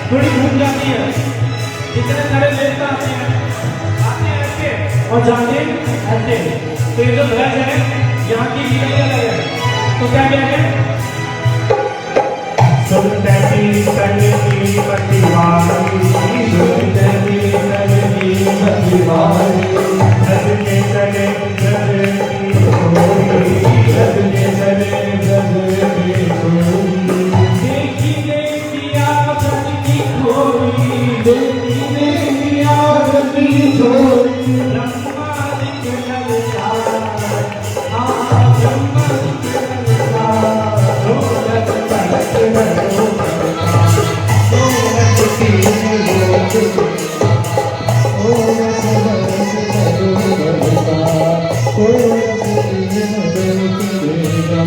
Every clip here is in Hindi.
थोड़ी घूम जाती है, इतने सारे देवता आते हैं ऐसे और जाते ऐसे। तो ये जो ध्वज है यहाँ की लीला अलग है, तो क्या क्या है? सुनती कलनी पतिवारी, सुनती कलनी पतिवारी, रजने चले रजनी सोई, रजने चले रजनी सोई। देखी देखिया रजनी खोई, देखी देखिया रजनी खोई। ब्रह्मा दिख ललचा, हाँ ब्रह्मा दिख ललचा, ढोलक पलक बजो बजता, ढोलक तीन लोग ओम सबरस करो बजता, ढोलक तीन लोग देगा।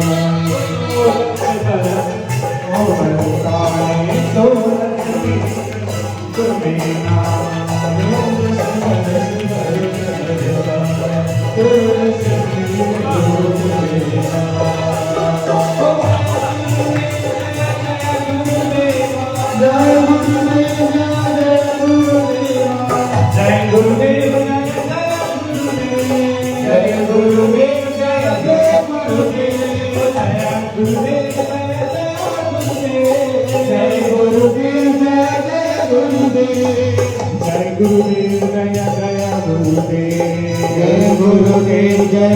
Jai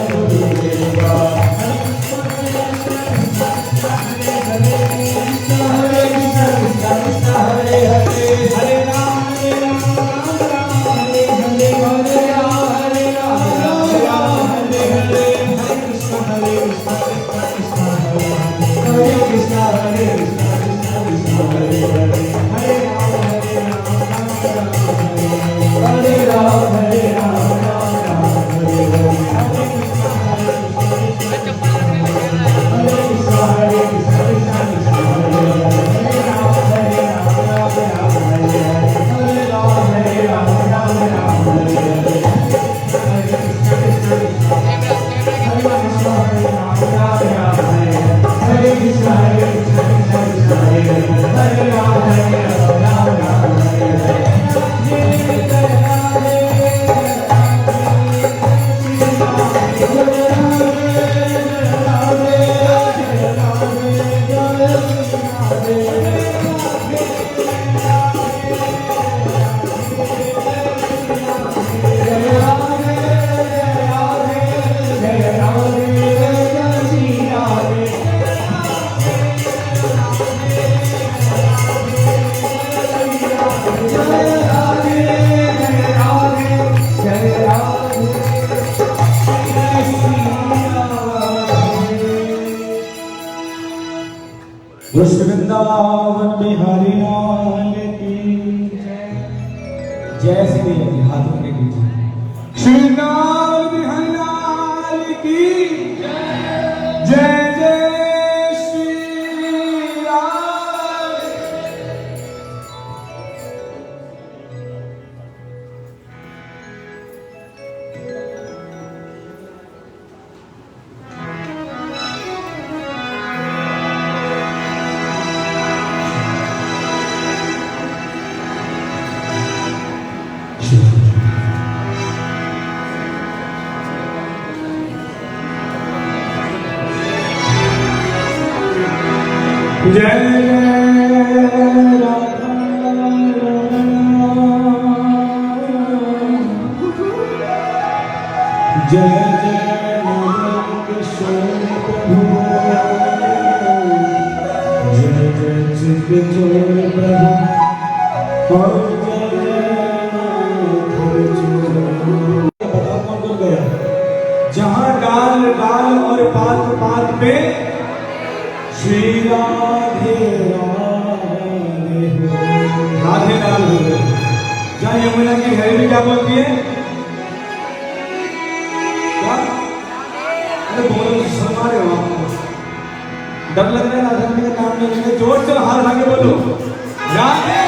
Guru उस वृंदावन बिहारी लाल की जय श्री जी। हाथ में कीजिए। श्री वृंदावन बिहारी लाल की जय जय श्री राम। जय राधा जय जय किशोर प्रभु जय जय चित्तचोर प्रभु और जय जहाँ डाल डाल और पात पात पे श्री राधे राधे हो। राधे लाल हो गए। जहाँ यमुना की हरेली क्या बोलती है? क्या? अरे बोलो सुना रहे हो आपको? डर लग रहा है राधा रानी का नाम नहीं लेंगे। जोर से हाथ आगे बोलो राधे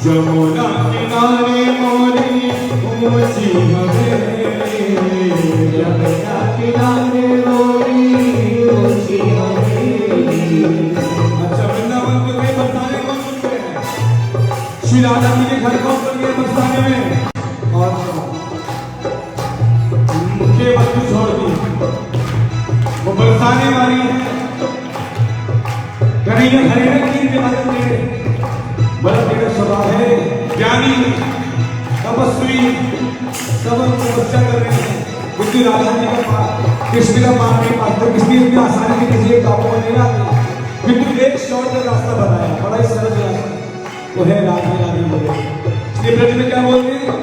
जमुना किनारे मोरी ऊंची हवेली जमुना किनारे मोरी ऊंची हवेली। अच्छा वृंदावन के कई बरसाने कौन सुनते हैं? श्री राधा जी के घर कौन बन गए बरसाने में? और मुझे वस्तु छोड़ दी वो बरसाने वाली है कन्हैया हरे की इबादत में बड़ा तेरा स्वभाव है। ज्ञानी तपस्वी सब तपस्या कर रहे हैं। बुद्धि राधा जी का पास कृष्ण का पास नहीं पाते किसकी इतनी आसानी से किसी एक काबू में नहीं लाते। बिल्कुल एक शॉर्ट का रास्ता बताया बड़ा ही सरल रास्ता वो है राधे राधे बोले। इसलिए ब्रज में क्या बोलते हैं?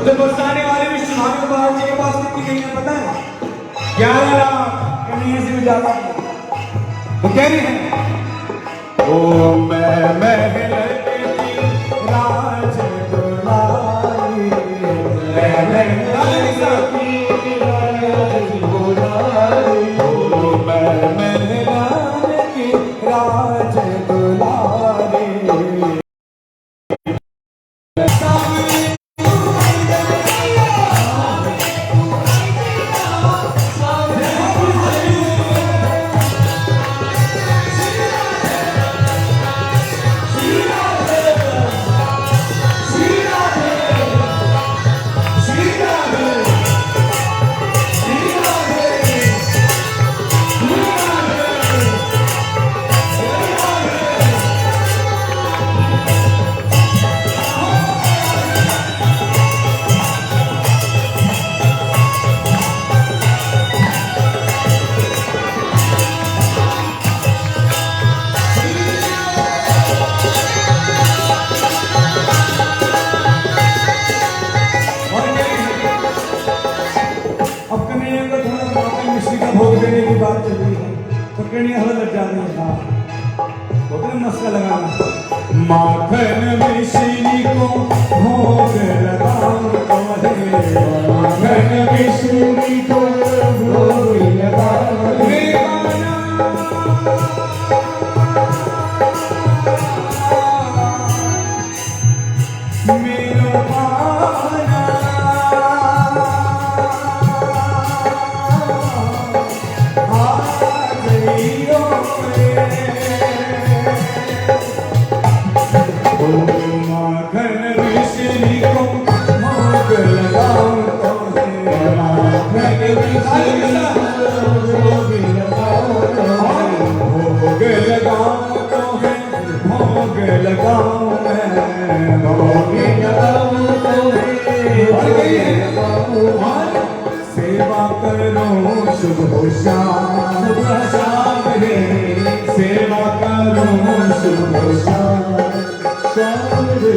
उधर बरसाने वाले भी सुनाने महाराज जी के पास कितनी गई है पता है? 11 लाख कन्हैया से भी ज्यादा। वो कह रही है ओ मैं महल की राज दुलारी, मैं महल की राज दुलारी, ओ मैं महल की राज दुलारी। भोग देने की बात चल रही है तो कहीं हमें लग जाती है। हाँ होटल मस्का लगाना, माखन मिश्री को भोग लगाऊं तो है, माखन मिश्री को भोग लगाऊं मेरो पाना माखन मिश्री को भोग लगाऊं तो है, माखन मिश्री को भोग लगाऊं तो है, भोग लगाऊं तो है, भोग लगाऊं मैं, भोग लगाऊं तो है, सेवा करो शुभ शाम, शुभ शाम रे, सेवा करो शुभ शाम रे,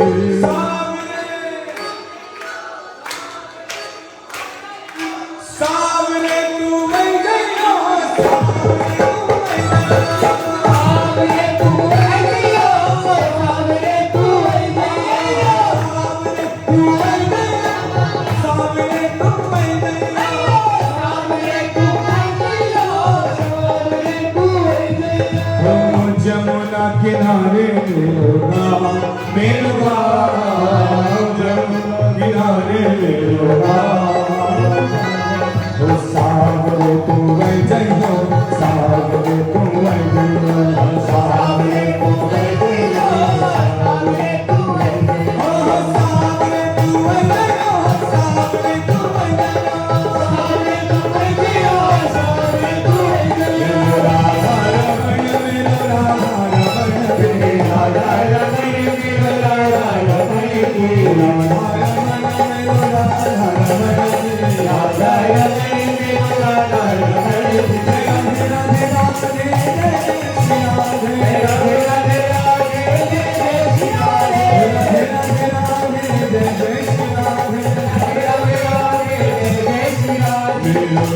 सामने तू वही गया, सामने तू वही गया, सामने तू वही गया, सामने तू वही गया, सामने तू वही गया, सामने तू वही गया, सामने तू वही गया। जमुना किनारे मेरा मेरा, जमुना किनारे मेरा, सागरे तू वही जइयो, सागरे तू वही जइयो, सागरे तू वही जइयो, सागरे तू वही जइयो, सागरे तू वही जइयो, सागरे तू वही जइयो, सागरे तू वही जइयो, सागरे तू वही जइयो।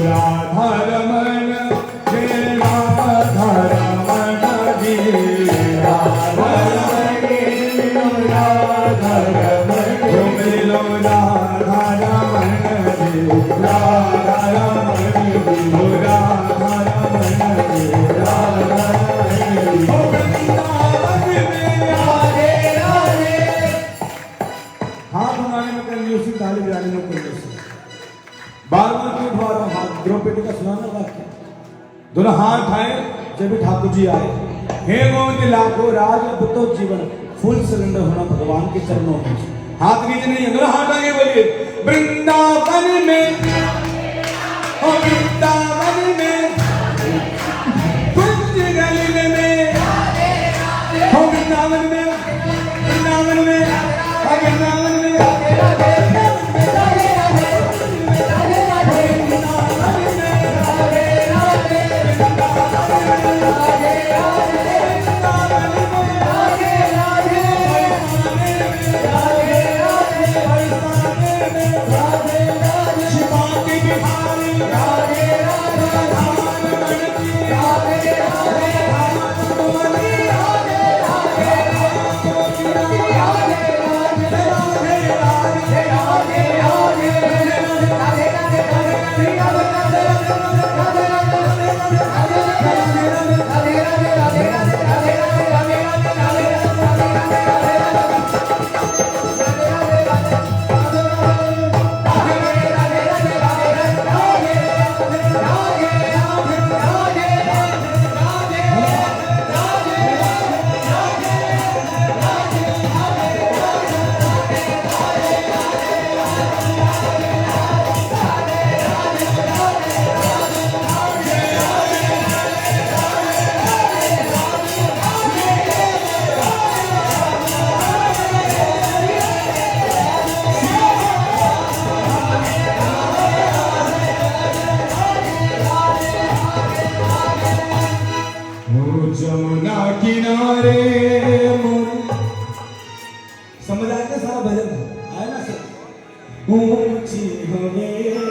राधा रमण मेरो राधा रमण मेरो राधा रमण मेरो राधा रमण मेरो राधा रमण मेरो राधा रमण मेरो राधा रमण। द्रौपदी का सुनाना वाक्य, दोनों हाथ उठाए जब ठाकुर जी आए, हे गोविंद लाखों राज बुतो जीवन, फुल सिलेंडर होना भगवान के चरणों में। हाथ नीचे नहीं है, दोनों हाथ आगे बोलिए, वृंदावन में, ओ वृंदावन में, कुंज गली में, ओ वृंदावन में, वृंदावन में, वृंदावन में, जमुना किनारे समझ आया ना सारा भजन आया ना सर ऊंची हवेली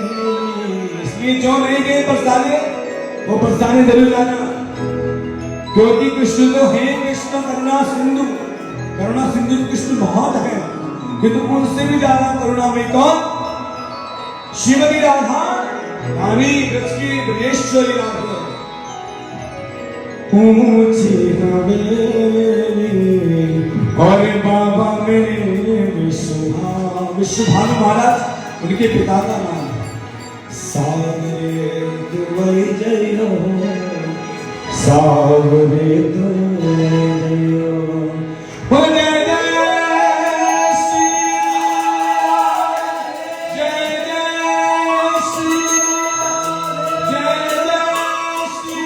इसलिए जो नहीं गए बरसाने वो बरसाने जरूर लाना क्योंकि कृष्ण तो है कृष्ण करुणा सिंधु कृष्ण बहुत है किंतु उनसे भी ज्यादा करुणामय कौन श्रीमती राधा रानी ब्रज की ब्रजेश्वरी राधा ऊंची हवेली और बाबा मेरे विश्वभानु महाराज उनके पिता का नाम सावरे दुबई जय हो सावरे दुबई जय हो जय जय श्री जय जय श्री जय जय श्री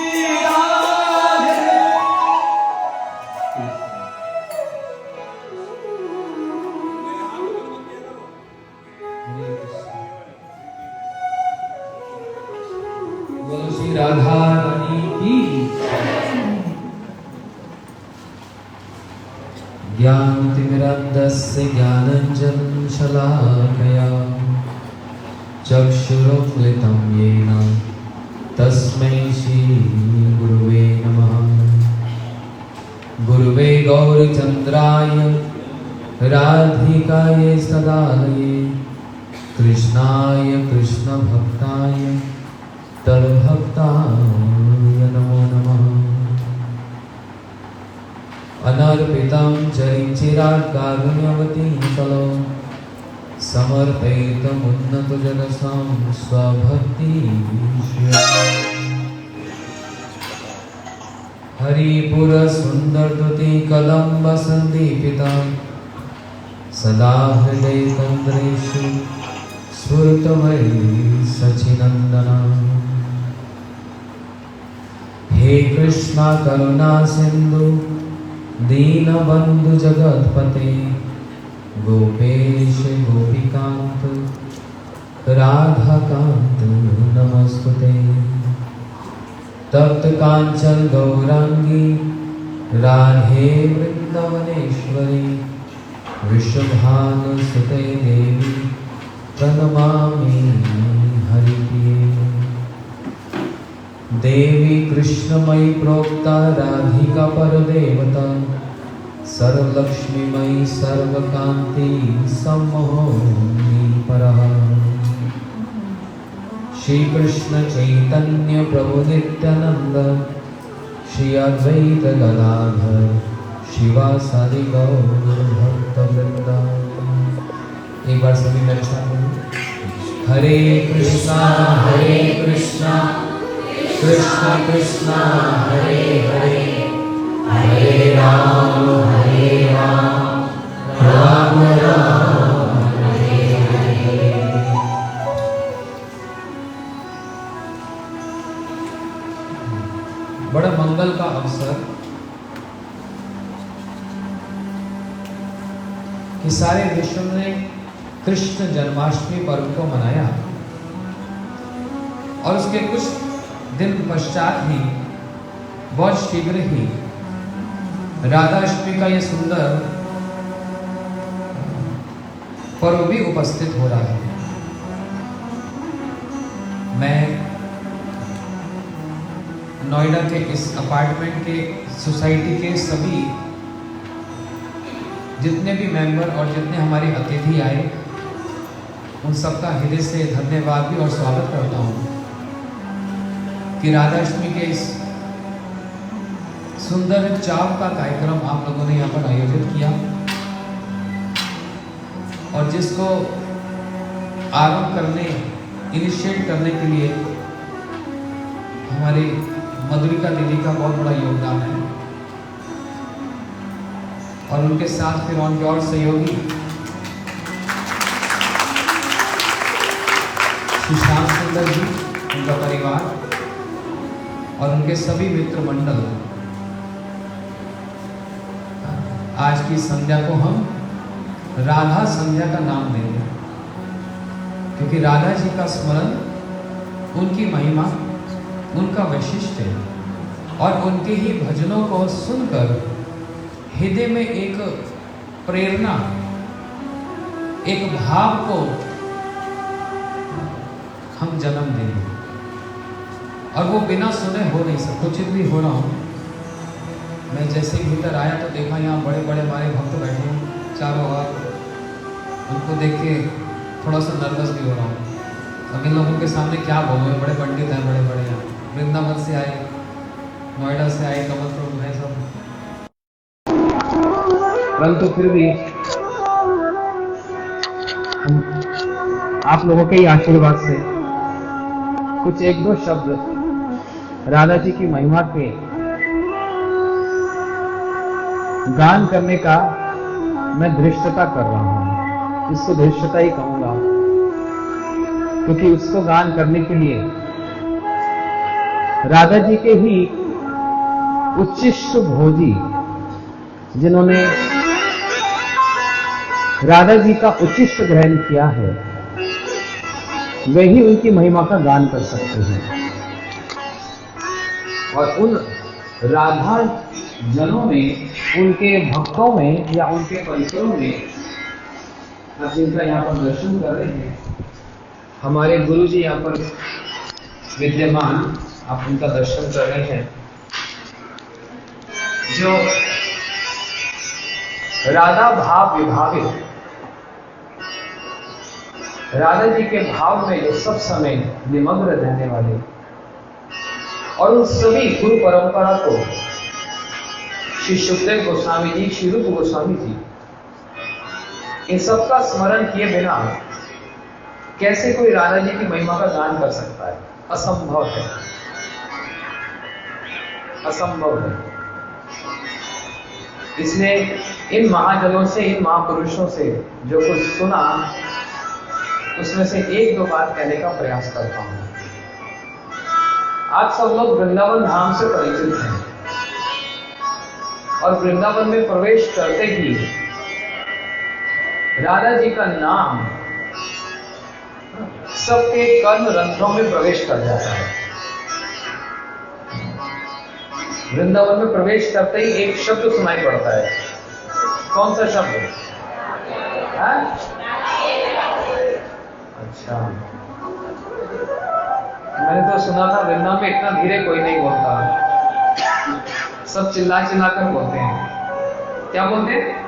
बोलो श्री राधा रानी की ज्ञानतिमिरन्धस्य ज्ञानाञ्जनं शलाकया चक्षुरुन्मिलितं येन तस्मै श्रीगुरुवे नमः गुरुवे गौरचन्द्राय राधिकायै सदालये कृष्णाय कृष्णभक्ताय तद्भक्ताय नमो नमः अनर्पितं चरिचिरात्कारुण्यवतीं कलो समर्पयितमुन्नतजनसां स्वभक्तिं हरिपुरसुन्दरदुतिकलं वसन्दीपिता सदा हृदयतन्द्रेषु स्फुरतमयि सचिनन्दना हे कृष्णा करुणा सिंधु दीनबंधु जगतपते गोपेश गोपिकांत राधाकांत नमस्तुते तप्त कांचन गौरांगी राधे वृंदावनेश्वरी वृषभानुसुते देवी प्रणमामि हरिप्रिये देवी कृष्णमयी प्रोक्ता राधिका परदेवता सर्वलक्ष्मीमयी सर्वकांति सम्मोहिनी परः श्री कृष्ण चैतन्य प्रभु नित्यानंद श्री अद्वैत गदाधर शिवासादि गौर भक्त वृंद। एक बार सभी मेरे साथ बोलो हरे कृष्णा कृष्ण कृष्ण हरे हरे हरे राम राम राम हरे हरे। बड़ा मंगल का अवसर कि सारे विश्व ने कृष्ण जन्माष्टमी पर्व को मनाया और उसके कुछ दिन पश्चात ही बहुत शीघ्र ही राधाष्टमी का यह सुंदर पर्व भी उपस्थित हो रहा है। मैं नोएडा के इस अपार्टमेंट के सोसाइटी के सभी जितने भी मेंबर और जितने हमारे अतिथि आए उन सबका हृदय से धन्यवाद भी और स्वागत करता हूँ कि राधाष्टमी के इस सुंदर चाव का कार्यक्रम आप लोगों ने यहाँ पर आयोजित किया और जिसको आरंभ करने, इनिशिएट करने के लिए हमारी मधुरिका दीदी का बहुत बड़ा योगदान है और उनके साथ फिर उनके और सहयोगी सुशांत सुंदर जी, उनका परिवार और उनके सभी मित्र मंडल। आज की संध्या को हम राधा संध्या का नाम देंगे क्योंकि राधा जी का स्मरण, उनकी महिमा, उनका वैशिष्ट है और उनके ही भजनों को सुनकर हृदय में एक प्रेरणा, एक भाव को हम जन्म देंगे और वो बिना सुने हो नहीं सकता। कुछ भी हो रहा हूँ, मैं जैसे ही भीतर आया तो देखा यहाँ बड़े बड़े हमारे भक्त बैठे हैं चारों ओर। उनको देख के थोड़ा सा नर्वस भी हो रहा हूँ। अब इन लोगों के सामने क्या बोलूँ, बड़े पंडित हैं, बड़े बड़े हैं, वृंदावन से आए, नोएडा से आए, कमलपुर है सब, परंतु फिर भी हम आप लोगों के ही आशीर्वाद से कुछ एक दो शब्द राधा जी की महिमा के गान करने का मैं धृष्टता कर रहा हूं। इसको धृष्टता ही कहूंगा क्योंकि उसको गान करने के लिए राधा जी के ही उच्चिष्ट भोजी, जिन्होंने राधा जी का उच्चिष्ट ग्रहण किया है, वे ही उनकी महिमा का गान कर सकते हैं। और उन राधा जनों में, उनके भक्तों में या उनके परिसरों में आप जिनका यहाँ पर दर्शन कर रहे हैं, हमारे गुरु जी यहाँ पर विद्यमान, आप उनका दर्शन कर रहे हैं, जो राधा भाव विभावित, राधा जी के भाव में जो सब समय निमग्न रहने वाले और उन सभी गुरु परंपरा को श्री सुखदेव गोस्वामी जी, श्री रूप गोस्वामी जी, इन सबका स्मरण किए बिना कैसे कोई राधा जी की महिमा का गान कर सकता है? असंभव है, असंभव है। इसलिए इन महाजनों से, इन महापुरुषों से जो कुछ सुना, उसमें से एक दो बात कहने का प्रयास करता हूं। आप सब लोग वृंदावन धाम से परिचित हैं और वृंदावन में प्रवेश करते ही राधा जी का नाम सबके कर्ण रंध्रों में प्रवेश कर जाता है। वृंदावन में प्रवेश करते ही एक शब्द सुनाई पड़ता है। कौन सा शब्द? अच्छा, मैंने तो सुना था वृंदावन में इतना धीरे कोई नहीं बोलता, सब चिल्ला चिल्ला कर बोलते हैं। क्या बोलते हैं?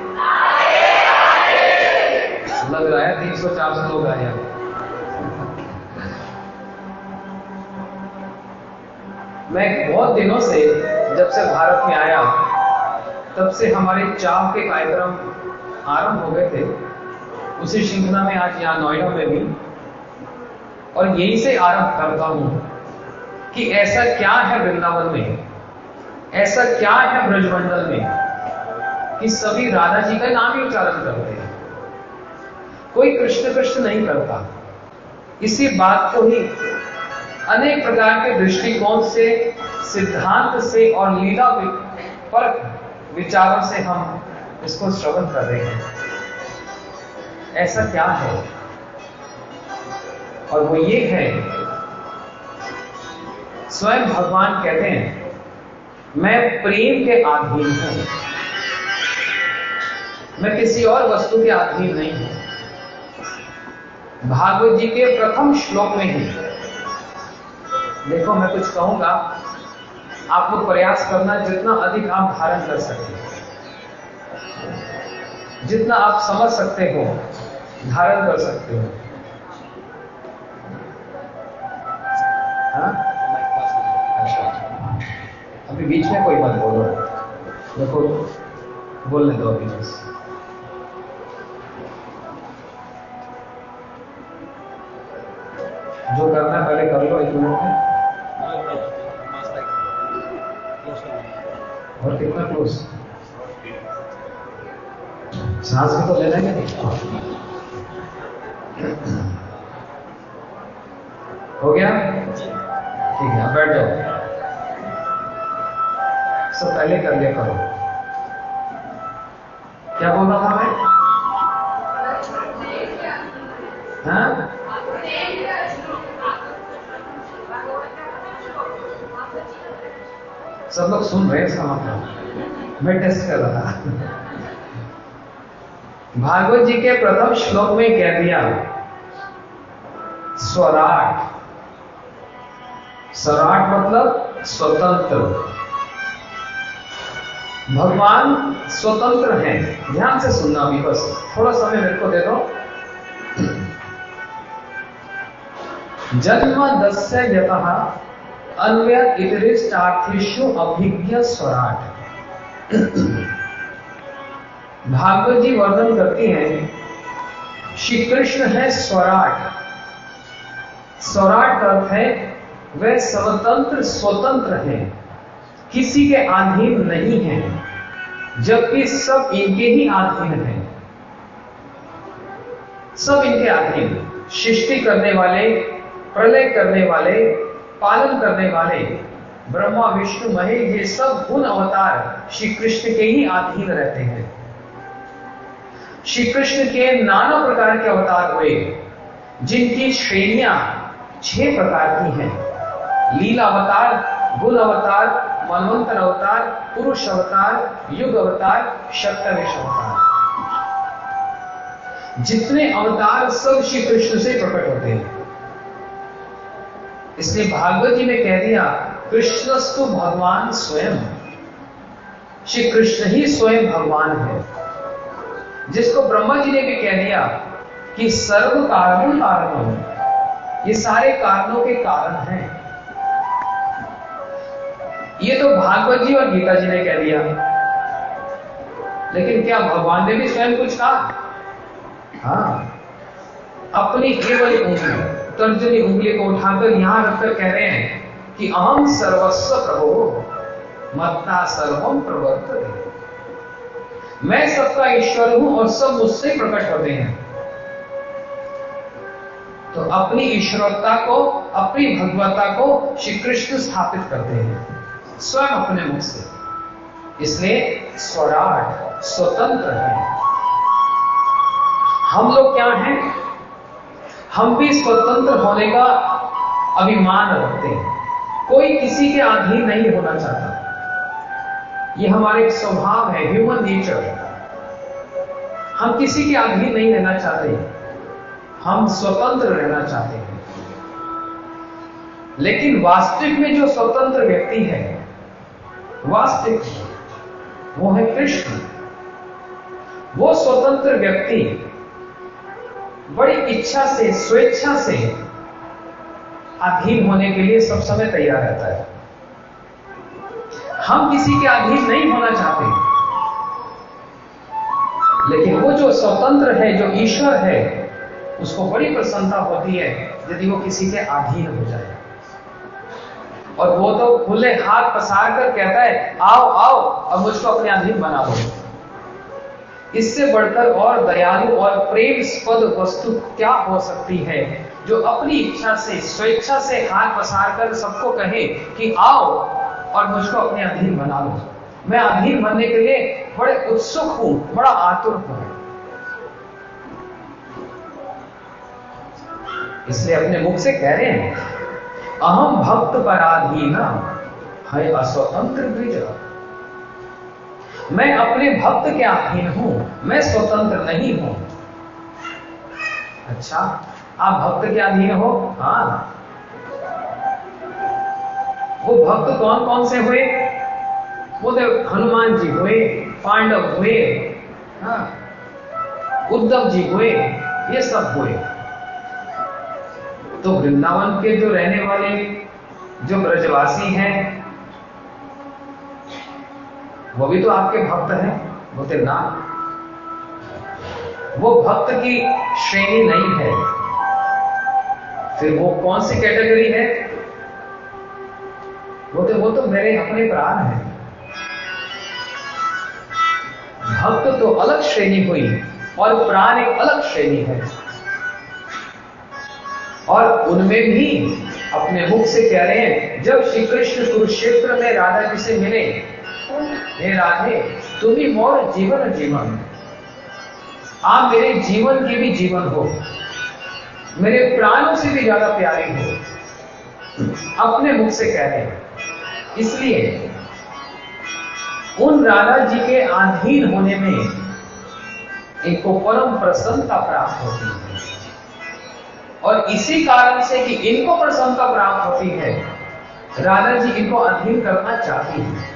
लग रहा है 300-400 लोग आए। मैं बहुत दिनों से, जब से भारत में आया, तब से हमारे चाव के कार्यक्रम आरंभ हो गए थे। उसी श्रृंखला में आज यहाँ नोएडा में भी, और यहीं से आरंभ करता हूं कि ऐसा क्या है वृंदावन में, ऐसा क्या है ब्रजमंडल में कि सभी राधा जी का नाम ही उच्चारण करते हैं, कोई कृष्ण कृष्ण नहीं करता। इसी बात को ही अनेक प्रकार के दृष्टिकोण से, सिद्धांत से और लीला पर विचारों से हम इसको श्रवण कर रहे हैं। ऐसा क्या है? और वो ये है, स्वयं भगवान कहते हैं, मैं प्रेम के अधीन हूं, मैं किसी और वस्तु के अधीन नहीं हूं। भागवत जी के प्रथम श्लोक में ही देखो, मैं कुछ कहूंगा, आप लोग प्रयास करना जितना अधिक आप धारण कर सकते हो, जितना आप समझ सकते हो धारण कर सकते हो। हाँ? अच्छा, अभी बीच में कोई मत बोलो, देखो बोलने दो अभी बस। जो करना है पहले कर लो 1 मिनट में। और कितना क्लोज? सांस भी तो लेना है नहीं? हो गया? ठीक है, बैठ जाओ। सब पहले कर लिया करो। क्या बोल रहा था मैं? हाँ? सब लोग सुन रहे हैं इसका मतलब, मैं टेस्ट कर रहा था। भागवत जी के प्रथम श्लोक में कह दिया स्वराट। स्वराट मतलब स्वतंत्र। भगवान स्वतंत्र हैं। ध्यान से सुनना अभी, बस थोड़ा समय मेरे को दे दो। जन्म दस्य यतः अन्वय इतरिष्टार्थेषु अभिज्ञ स्वराट। भागवत जी वर्णन करती हैं श्री कृष्ण है स्वराट। स्वराट का अर्थ है वह स्वतंत्र स्वतंत्र हैं, किसी के अधीन नहीं हैं, जबकि सब इनके ही अधीन हैं। सब इनके अधीन, सृष्टि करने वाले, प्रलय करने वाले, पालन करने वाले ब्रह्मा विष्णु महेश, ये सब गुण अवतार श्री कृष्ण के ही अधीन रहते हैं। श्री कृष्ण के नाना प्रकार के अवतार हुए, जिनकी श्रेणियां 6 प्रकार की हैं। लीला अवतार, गुण अवतार, मनवंतर अवतार, पुरुष अवतार, युग अवतार, शक्तवेश अवतार। जितने अवतार सब श्री कृष्ण से प्रकट होते हैं। इसलिए भागवत जी ने कह दिया कृष्णस्तु भगवान स्वयं। श्री कृष्ण ही स्वयं भगवान है। जिसको ब्रह्मा जी ने भी कह दिया कि सर्व कारणों कारणों, ये सारे कारणों के कारण हैं। ये तो भागवत जी और गीता जी ने कह दिया, लेकिन क्या भगवान ने भी स्वयं कुछ कहा? हाँ, अपनी केवल उंगली, तर्जनी उंगली को उठाकर यहां रखकर कह रहे हैं कि अहम सर्वस्व प्रभो मत्ता सर्वम प्रवर्तते। मैं सबका ईश्वर हूं और सब मुझसे प्रकट होते हैं। तो अपनी ईश्वरता को, अपनी भगवता को श्री कृष्ण स्थापित करते हैं स्वयं अपने मुख से। इसलिए स्वराट, स्वतंत्र है। हम लोग क्या हैं? हम भी स्वतंत्र होने का अभिमान रखते हैं। कोई किसी के अधीन नहीं होना चाहता। ये हमारे एक स्वभाव है, ह्यूमन नेचर। हम किसी के अधीन नहीं रहना चाहते, हम स्वतंत्र रहना चाहते हैं। लेकिन वास्तविक में जो स्वतंत्र व्यक्ति है, वास्तविक वो है कृष्ण। वो स्वतंत्र व्यक्ति बड़ी इच्छा से, स्वेच्छा से अधीन होने के लिए सब समय तैयार रहता है। हम किसी के अधीन नहीं होना चाहते, लेकिन वो जो स्वतंत्र है, जो ईश्वर है, उसको बड़ी प्रसन्नता होती है यदि वो किसी के अधीन हो जाए। और वो तो खुले हाथ पसार कर कहता है आओ आओ अब मुझको अपने अधीन बना दो। इससे बढ़कर और दयालु और प्रेमस्पद वस्तु क्या हो सकती है, जो अपनी इच्छा से, स्वेच्छा से हाथ पसार कर सबको कहे कि आओ और मुझको अपने अधीन बना लो। मैं अधीन बनने के लिए बड़े उत्सुक हूं, बड़ा आतुर हूं। इसलिए अपने मुख से कह रहे हैं अहम भक्त पराधीन है अस्वतंत्र द्विज। मैं अपने भक्त के अधीन हूं, मैं स्वतंत्र नहीं हूं। अच्छा, आप भक्त के अधीन हो? हाँ। वो भक्त कौन कौन से हुए? वो हनुमान जी हुए, पांडव हुए, हाँ, उद्धव जी हुए, ये सब हुए। तो वृंदावन के जो रहने वाले जो ब्रजवासी हैं वो भी तो आपके भक्त हैं, बोलते ना, वो भक्त की श्रेणी नहीं है। फिर वो कौन सी कैटेगरी है? वो तो मेरे अपने प्राण हैं। भक्त तो अलग श्रेणी हुई और प्राण एक अलग श्रेणी है। और उनमें भी अपने मुख से कह रहे हैं, जब श्री कृष्ण कुरुक्षेत्र में राधा जी से मिले, हे राधे तुम ही मोर जीवन जीवन, आप मेरे जीवन के भी जीवन हो, मेरे प्राणों से भी ज्यादा प्यारे हो, अपने मुख से कह रहे हैं। इसलिए उन राधा जी के अधीन होने में इनको परम प्रसन्नता प्राप्त होती है। और इसी कारण से कि इनको प्रसन्नता प्राप्त होती है, राधा जी इनको अधीन करना चाहती है।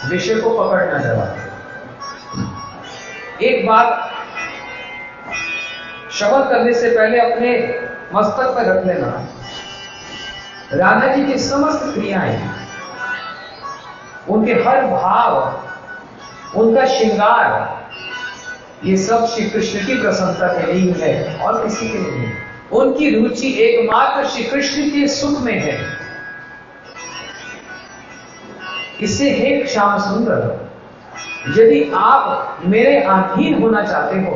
विषय को पकड़ना जरा। एक बात श्रवण करने से पहले अपने मस्तक पर रख लेना, राधा जी की समस्त क्रियाएं, उनके हर भाव, उनका श्रृंगार, ये सब श्री कृष्ण की प्रसन्नता के लिए है और किसी के लिए नहीं। उनकी रुचि एकमात्र श्री कृष्ण के सुख में है। इससे हे श्याम सुंदर, यदि आप मेरे अधीन होना चाहते हो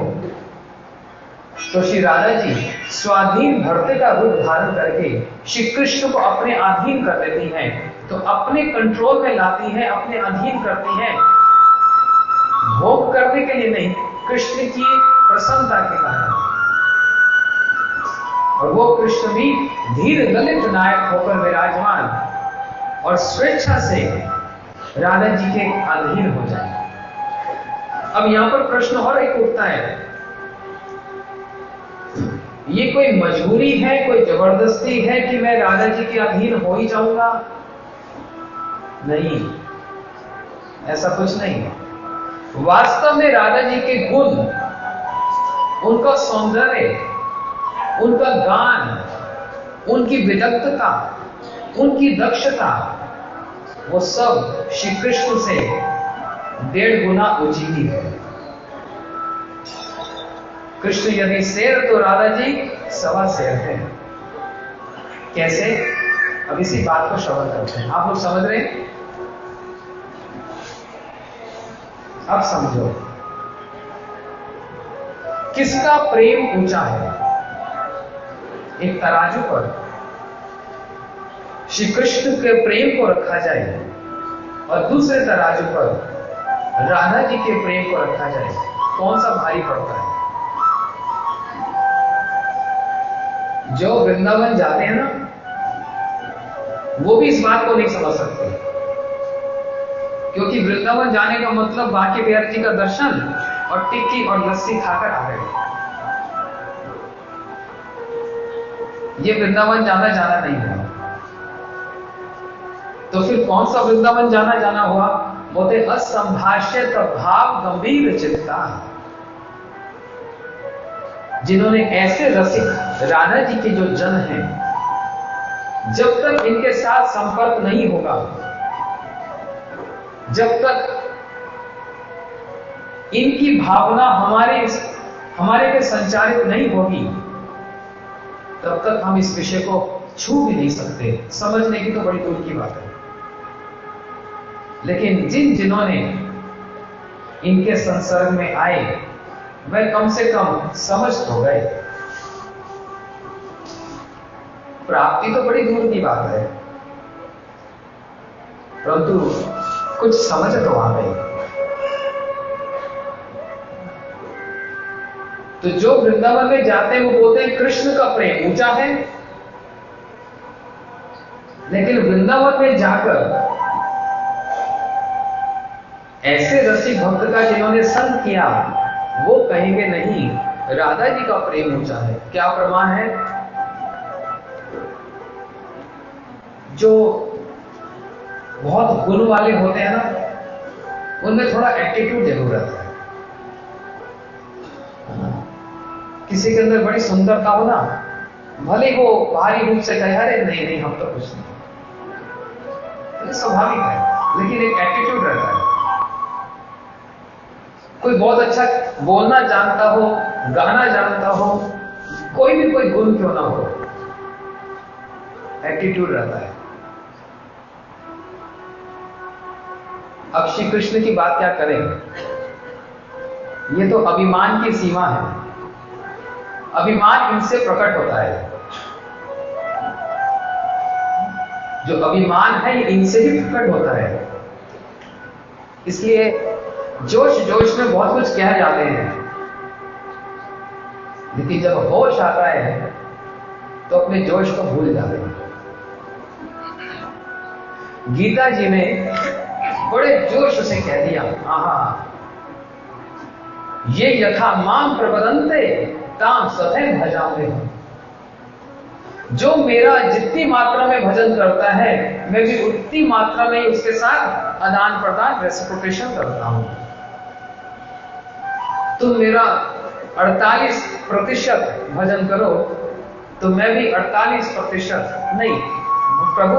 तो श्री राधा जी स्वाधीन भर्ते का रूप धारण करके श्री कृष्ण को अपने अधीन कर लेती हैं। तो अपने कंट्रोल में लाती हैं, अपने अधीन करती हैं, भोग करने के लिए नहीं, कृष्ण की प्रसन्नता के कारण। और वो कृष्ण भी धीर ललित नायक होकर विराजमान और स्वेच्छा से राधा जी के अधीन हो जाए। अब यहां पर प्रश्न और एक उठता है, ये कोई मजबूरी है, कोई जबरदस्ती है कि मैं राधा जी के अधीन हो ही जाऊंगा? नहीं, ऐसा कुछ नहीं है। वास्तव में राधा जी के गुण, उनका सौंदर्य, उनका गान, उनकी विदग्धता, उनकी दक्षता, वो सब श्री कृष्ण से 1.5 गुना उचित है। कृष्ण यदि शेर तो राधा जी 1.25 शेर है। कैसे? अब इसी बात को श्रवण करते हैं। आप लोग समझ रहे हैं? अब समझो, किसका प्रेम ऊंचा है? एक तराजू पर श्री कृष्ण के प्रेम को रखा जाए और दूसरे तराजू पर राधा जी के प्रेम को रखा जाए, कौन सा भारी पड़ता है? जो वृंदावन जाते हैं ना, वो भी इस बात को नहीं समझ सकते, क्योंकि वृंदावन जाने का मतलब बांके बिहारी जी का दर्शन और टिक्की और लस्सी खाकर आ गए। ये वृंदावन जाना नहीं हुआ। तो फिर कौन सा वृंदावन जाना हुआ? बोलते असंभाष्यत भाव गंभीर चित्ता, जिन्होंने ऐसे रसिक राधा जी के जो जन हैं, जब तक इनके साथ संपर्क नहीं होगा, जब तक इनकी भावना हमारे पे संचारित नहीं होगी, तब तक हम इस विषय को छू भी नहीं सकते। समझने की तो बड़ी दूर की बात है। लेकिन जिन्होंने इनके संसर्ग में आए, वह कम से कम समझ तो गए। प्राप्ति तो बड़ी दूर की बात है, परंतु कुछ समझ तो आ गई। तो जो वृंदावन में जाते हैं वो बोलते हैं कृष्ण का प्रेम ऊंचा है, लेकिन वृंदावन में जाकर ऐसे रसिक भक्त का जिन्होंने संग किया, वो कहेंगे नहीं, राधा जी का प्रेम ऊंचा है। क्या प्रमाण है? जो बहुत गुण वाले होते हैं ना, उनमें थोड़ा एटीट्यूड जरूर रहता है। किसी के अंदर बड़ी सुंदरता हो ना, भले वो बाहरी रूप से कहे अरे नहीं नहीं हम तो कुछ नहीं, तो स्वाभाविक है, लेकिन एक एटीट्यूड रहता है। कोई बहुत अच्छा बोलना जानता हो, गाना जानता हो, कोई भी कोई गुण क्यों ना हो, एटीट्यूड रहता है। अब श्री कृष्ण की बात क्या करें, ये तो अभिमान की सीमा है। अभिमान इनसे प्रकट होता है, जो अभिमान है ये इनसे ही प्रकट होता है। इसलिए जोश जोश में बहुत कुछ कह जाते हैं, लेकिन जब होश आता है तो अपने जोश को भूल जाते हैं। गीता जी ने बड़े जोश से कह दिया, आहा ये यथा माम प्रबदन्ते ताम सदैव भजामि। जो मेरा जितनी मात्रा में भजन करता है, मैं भी उतनी मात्रा में उसके साथ आदान प्रदान रेसिप्रोकेशन करता हूं। तुम मेरा 48% भजन करो तो मैं भी 48% नहीं, प्रभु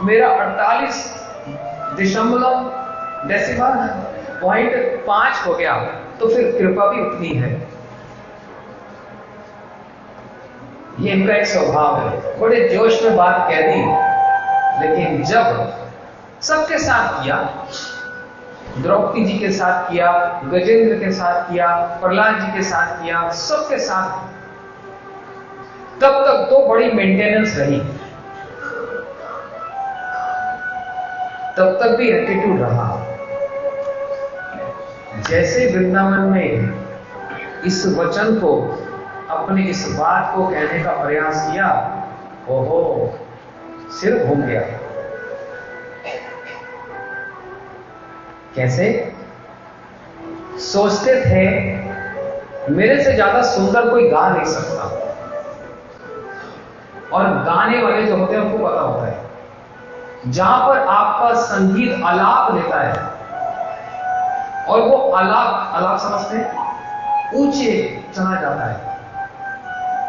मेरा 48.5 हो गया तो फिर कृपा भी उतनी है। ये इनका एक स्वभाव है, बड़े जोश में बात कह दी, लेकिन जब सबके साथ किया, द्रौपदी जी के साथ किया, गजेंद्र के साथ किया, प्रहलाद जी के साथ किया, सबके साथ, तब तक तो बड़ी मेंटेनेंस रही, तब तक भी एटीट्यूड रहा। जैसे वृंदावन में इस वचन को, अपने इस बात को कहने का प्रयास किया, ओहो सिर घूम गया। कैसे? सोचते थे मेरे से ज्यादा सुंदर कोई गा नहीं सकता, और गाने वाले जो होते हैं उनको पता होता है, जहां पर आपका संगीत आलाप लेता है, और वो आलाप समझते हैं, ऊंचे चला जाता है,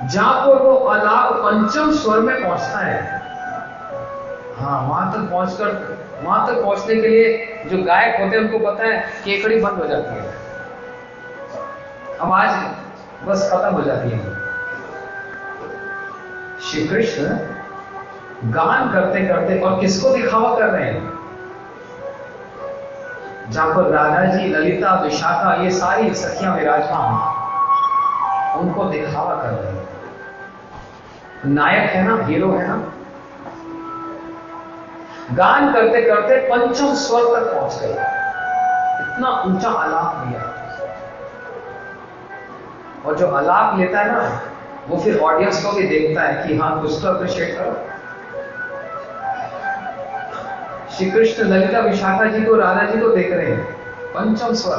जहां पर वो आलाप पंचम स्वर में पहुंचता है, हाँ वहां तक पहुंचने के लिए जो गायक होते हैं उनको पता है केकड़ी बंद हो जाती है, आवाज बस खत्म हो जाती है। श्री कृष्ण गान करते करते, और किसको दिखावा कर रहे हैं? जहां पर राधा जी, ललिता, विशाखा, ये सारी सखियां विराजमान, उनको दिखावा कर रहे हैं। नायक है ना, हीरो है ना। गान करते करते पंचम स्वर तक पहुंच गए, इतना ऊंचा आलाप लिया, और जो आलाप लेता है ना, वो फिर ऑडियंस को भी देखता है कि हाँ कुछ तो अप्रिशिएट करो। श्री कृष्ण ललिता विशाखा जी को, राधा जी को देख रहे हैं, पंचम स्वर,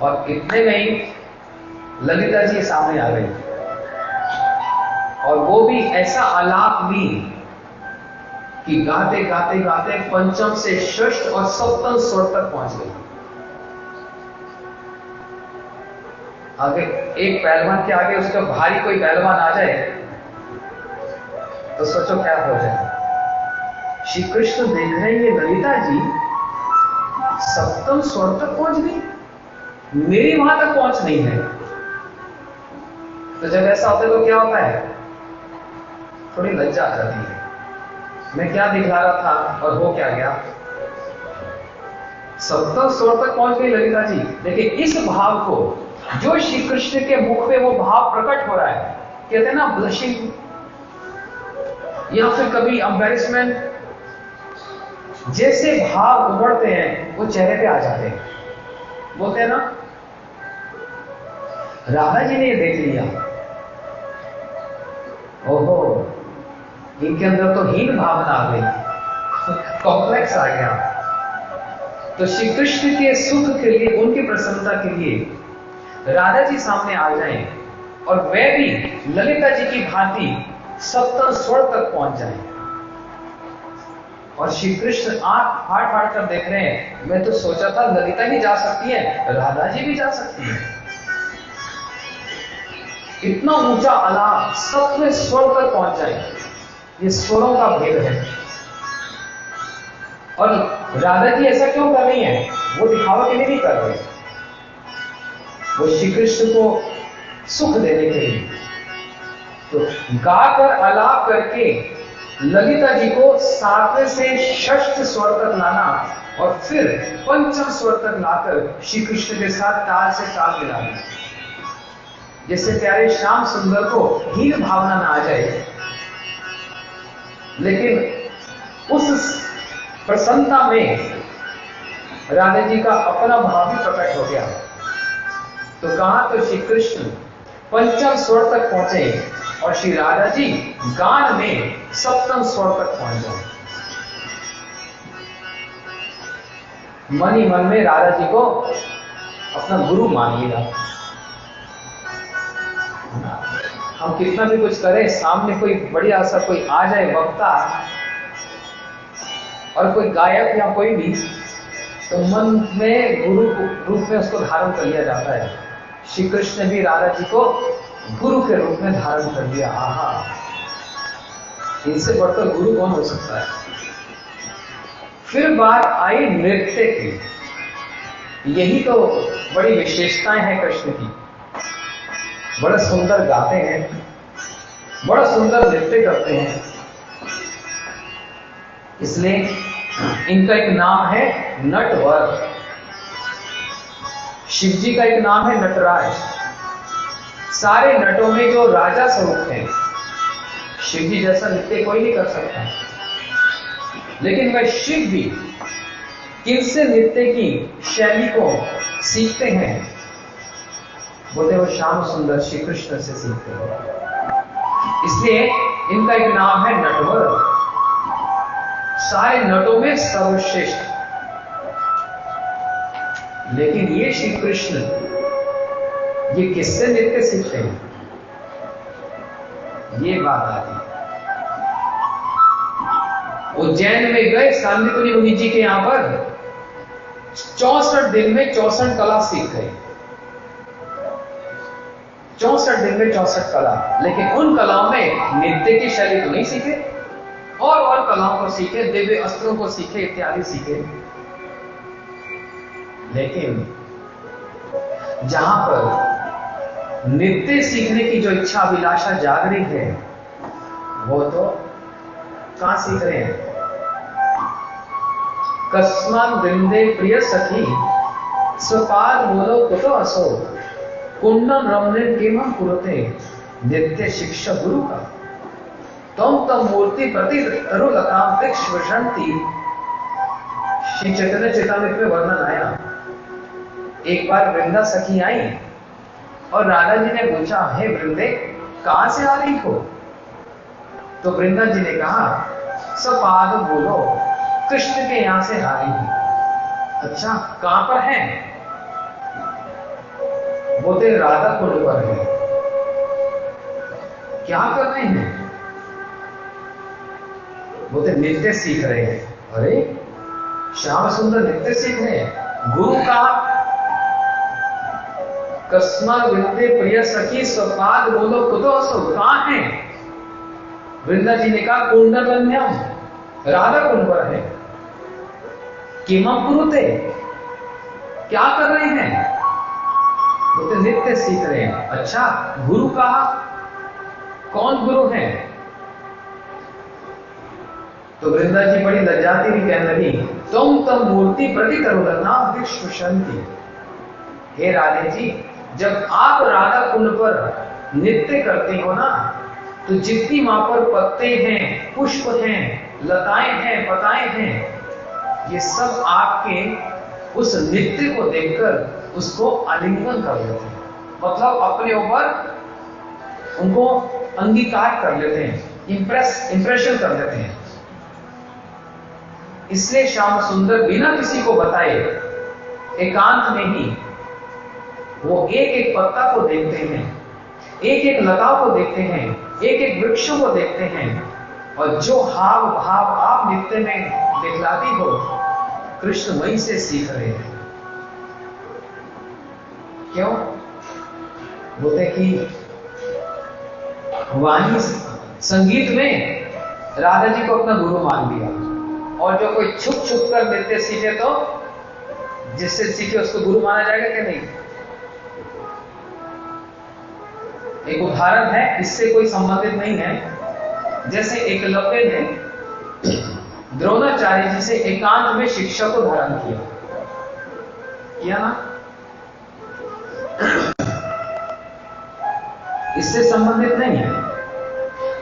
और इतने में ही ललिता जी सामने आ गई, और वो भी ऐसा आलाप ली कि गाते गाते गाते पंचम से षष्ठ और सप्तम स्वर तक पहुंच गई। आगे एक पहलवान के आगे उसका भारी कोई पहलवान आ जाए तो सोचो क्या हो जाए। श्री कृष्ण देख रहे हैं ये ललिता जी सप्तम स्वर तक पहुंच गई, मेरी वहां तक पहुंच नहीं है। तो जब ऐसा होता है तो क्या होता है, थोड़ी लज्जा आ जाती है, मैं क्या दिखला रहा था और हो क्या गया। सप्तम स्वर तक पहुंच गई ललिता जी। देखिए इस भाव को, जो श्री कृष्ण के मुख पे वो भाव प्रकट हो रहा है, कहते हैं ना ब्लशिंग, या फिर कभी एम्बैरेसमेंट, जैसे भाव उमड़ते हैं वो चेहरे पे आ जाते हैं। बोलते हैं ना, राधा जी ने ये देख लिया, ओहो इनके अंदर तो हीन भावना आ गई, कॉम्प्लेक्स आ गया। तो श्री कृष्ण के सुख के लिए, उनकी प्रसन्नता के लिए राधा जी सामने आ जाएं, और वे भी ललिता जी की भांति सप्तम स्वर तक पहुंच जाएं, और श्री कृष्ण आंख फाड़ फाड़ कर देख रहे हैं, मैं तो सोचा था ललिता ही जा सकती है, राधा जी भी जा सकती है। इतना ऊंचा आलाप सत्वें स्वर तक पहुंच जाए, ये स्वरों का भेद है। और राधा जी ऐसा क्यों कर रही हैं? वो दिखावा के लिए नहीं कर रहे, वो श्री कृष्ण को सुख देने के लिए। तो गाकर आलाप करके ललिता जी को सातवें से षष्ठ स्वर तक लाना और फिर पंचम स्वर तक लाकर श्री कृष्ण के साथ ताल से ताल मिलाना, जिससे प्यारे श्याम सुंदर को हीन भावना ना आ जाए, लेकिन उस प्रसन्नता में राधा जी का अपना भाव भी प्रकट हो गया। तो कहा तो श्री कृष्ण पंचम स्वर तक पहुंचे और श्री राधा जी गान में सप्तम स्वर तक पहुंच गए। मन ही मन में राधा जी को अपना गुरु मानिएगा। हम कितना भी कुछ करें, सामने कोई बढ़िया सा कोई आ जाए वक्ता और कोई गायक या कोई भी, तो मन में गुरु रूप में उसको धारण कर लिया जाता है। श्री कृष्ण ने भी राधा जी को गुरु के रूप में धारण कर लिया। आहा, इनसे बढ़कर गुरु कौन हो सकता है। फिर बात आई नृत्य की। यही तो बड़ी विशेषताएं हैं कृष्ण की। बड़ा सुंदर गाते हैं, बड़ा सुंदर नृत्य करते हैं, इसलिए इनका एक नाम है नटवर। शिव जी का एक नाम है नटराज। सारे नटों में जो राजा स्वरूप हैं, शिव जी जैसा नृत्य कोई नहीं कर सकता। लेकिन वह शिव भी किससे नृत्य की शैली को सीखते हैं? बोलते वो श्याम सुंदर श्री कृष्ण से सीखते हैं। इसलिए इनका एक नाम है नटवर। सारे नटों में सर्वश्रेष्ठ। लेकिन ये श्री कृष्ण ये किससे नृत्य सीखते हैं? ये बात आती। उज्जैन में गए सांदीपनि मुनि जी के यहां पर 64 दिन में 64 कला सीख गए। 64 दिन में 64 कला। लेकिन उन कलाओं में नृत्य की शैली तो नहीं सीखे, और कलाओं को सीखे, दिव्य अस्त्रों को सीखे, इत्यादि सीखे। लेकिन जहां पर नृत्य सीखने की जो इच्छा अभिलाषा जाग रही है, वो तो कहां सीख रहे हैं? कस्मान् वृंदे प्रिय सखी स्वपाद मूलो कुतो असो कुंडम रमणे किमं कुरुते नित्य शिक्षा गुरु का तम मूर्ति प्रति तरुलताम दिक्ष्वशंति। श्री चैतन्य चेतामृत में वर्णन आया। एक बार वृंदा सखी आई और राधा जी ने पूछा, हे वृंदे कहां से आ रही हो? तो वृंदा जी ने कहा, सपाद बोलो कृष्ण के यहां से आ रही हूं। अच्छा, कहां पर है? बोलते राधा कुंड पर है। क्या कर रहे हैं? बोलते नृत्य सीख रहे हैं। अरे श्याम सुंदर नृत्य सीख रहे हैं। गुरु का कस्मा वृंदे प्रिय सखी स्वपाद बोलो कुतो असो, कहां है? वृंदा जी ने कहा, कुंडलन्यम, राधा कुंड पर है। किमं कुरुते, क्या कर रहे हैं? बोलते नृत्य सीख रहे हैं। अच्छा, गुरु कहा, कौन गुरु है? तो वृंदा जी बड़ी लज्जाती भी कहने लगी, तुम तम मूर्ति प्रति करुणा विश्वशंति। हे राधे जी, जब आप राधा कुंड पर नृत्य करती हो ना, तो जितनी वहां पर पत्ते हैं, पुष्प हैं, लताएं हैं, पताएं हैं, ये सब आपके उस नृत्य को देखकर उसको आलिंगन कर लेते हैं। मतलब अपने ऊपर उनको अंगीकार कर लेते हैं, इंप्रेशन कर लेते हैं। इसलिए श्याम सुंदर बिना किसी को बताए एकांत में ही वो एक एक पत्ता को देखते हैं, एक एक लता को देखते हैं, एक एक वृक्ष को देखते हैं, और जो हाव भाव आप नृत्य में दिखलाती हो, कृष्ण वहीं से सीख रहे हैं। क्यों? बोलते कि वाणी संगीत में राधा जी को अपना गुरु मान लिया, और जो कोई छुप छुप कर नृत्य सीखे तो जिससे सीखे उसको गुरु माना जाएगा कि नहीं? एक उदाहरण है, इससे कोई संबंधित नहीं है। जैसे एकलव्य ने द्रोणाचार्य जी से एकांत में शिक्षा को धारण किया ना? इससे संबंधित नहीं है।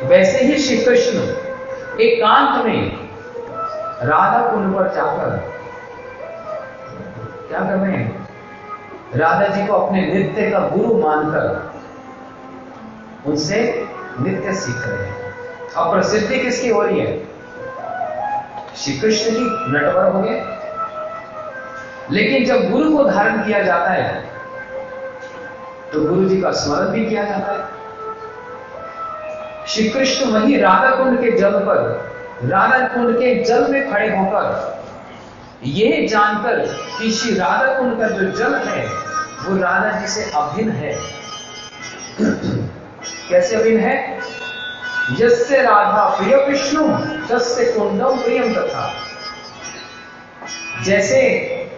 वैसे ही श्री कृष्ण एकांत में राधा कुंड पर जाकर क्या कर रहे हैं? राधा जी को अपने नृत्य का गुरु मानकर उनसे नृत्य सीख रहे हैं। अब प्रसिद्धि किसकी हो रही है? श्री कृष्ण की, नटवर हो गए। लेकिन जब गुरु को धारण किया जाता है तो गुरु जी का स्मरण भी किया जाता है। श्री कृष्ण वही राधा कुंड के जल पर, राधा कुंड के जल में खड़े होकर यह जानकर कि श्री राधा कुंड का जो जल है वो राधा जी से अभिन्न है। कैसे अभिन्न है? यस्य राधा प्रिय विष्णु तस्य कुंडम प्रियम तथा। जैसे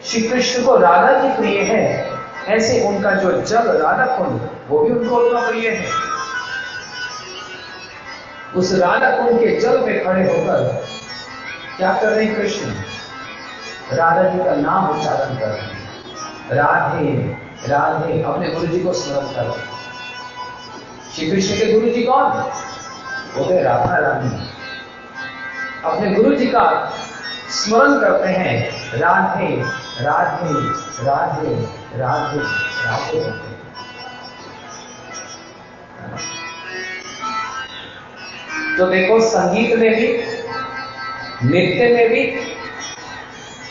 श्री कृष्ण को राधा जी प्रिय है, ऐसे उनका जो जल राधा कुंड वो भी उनको उतना प्रिय है। उस राधा कुंड के जल में खड़े होकर क्या कर रहे हैं कृष्ण? राधा जी का नाम उच्चारण कर रहे हैं, राधे राधे, अपने गुरु जी को स्मरण कर रहे हैं। श्री कृष्ण के गुरु जी कौन? वो है राधा रानी। अपने गुरु जी का स्मरण करते हैं, राधे राधे राधे राधे राधे। तो देखो, संगीत में भी, नृत्य में भी,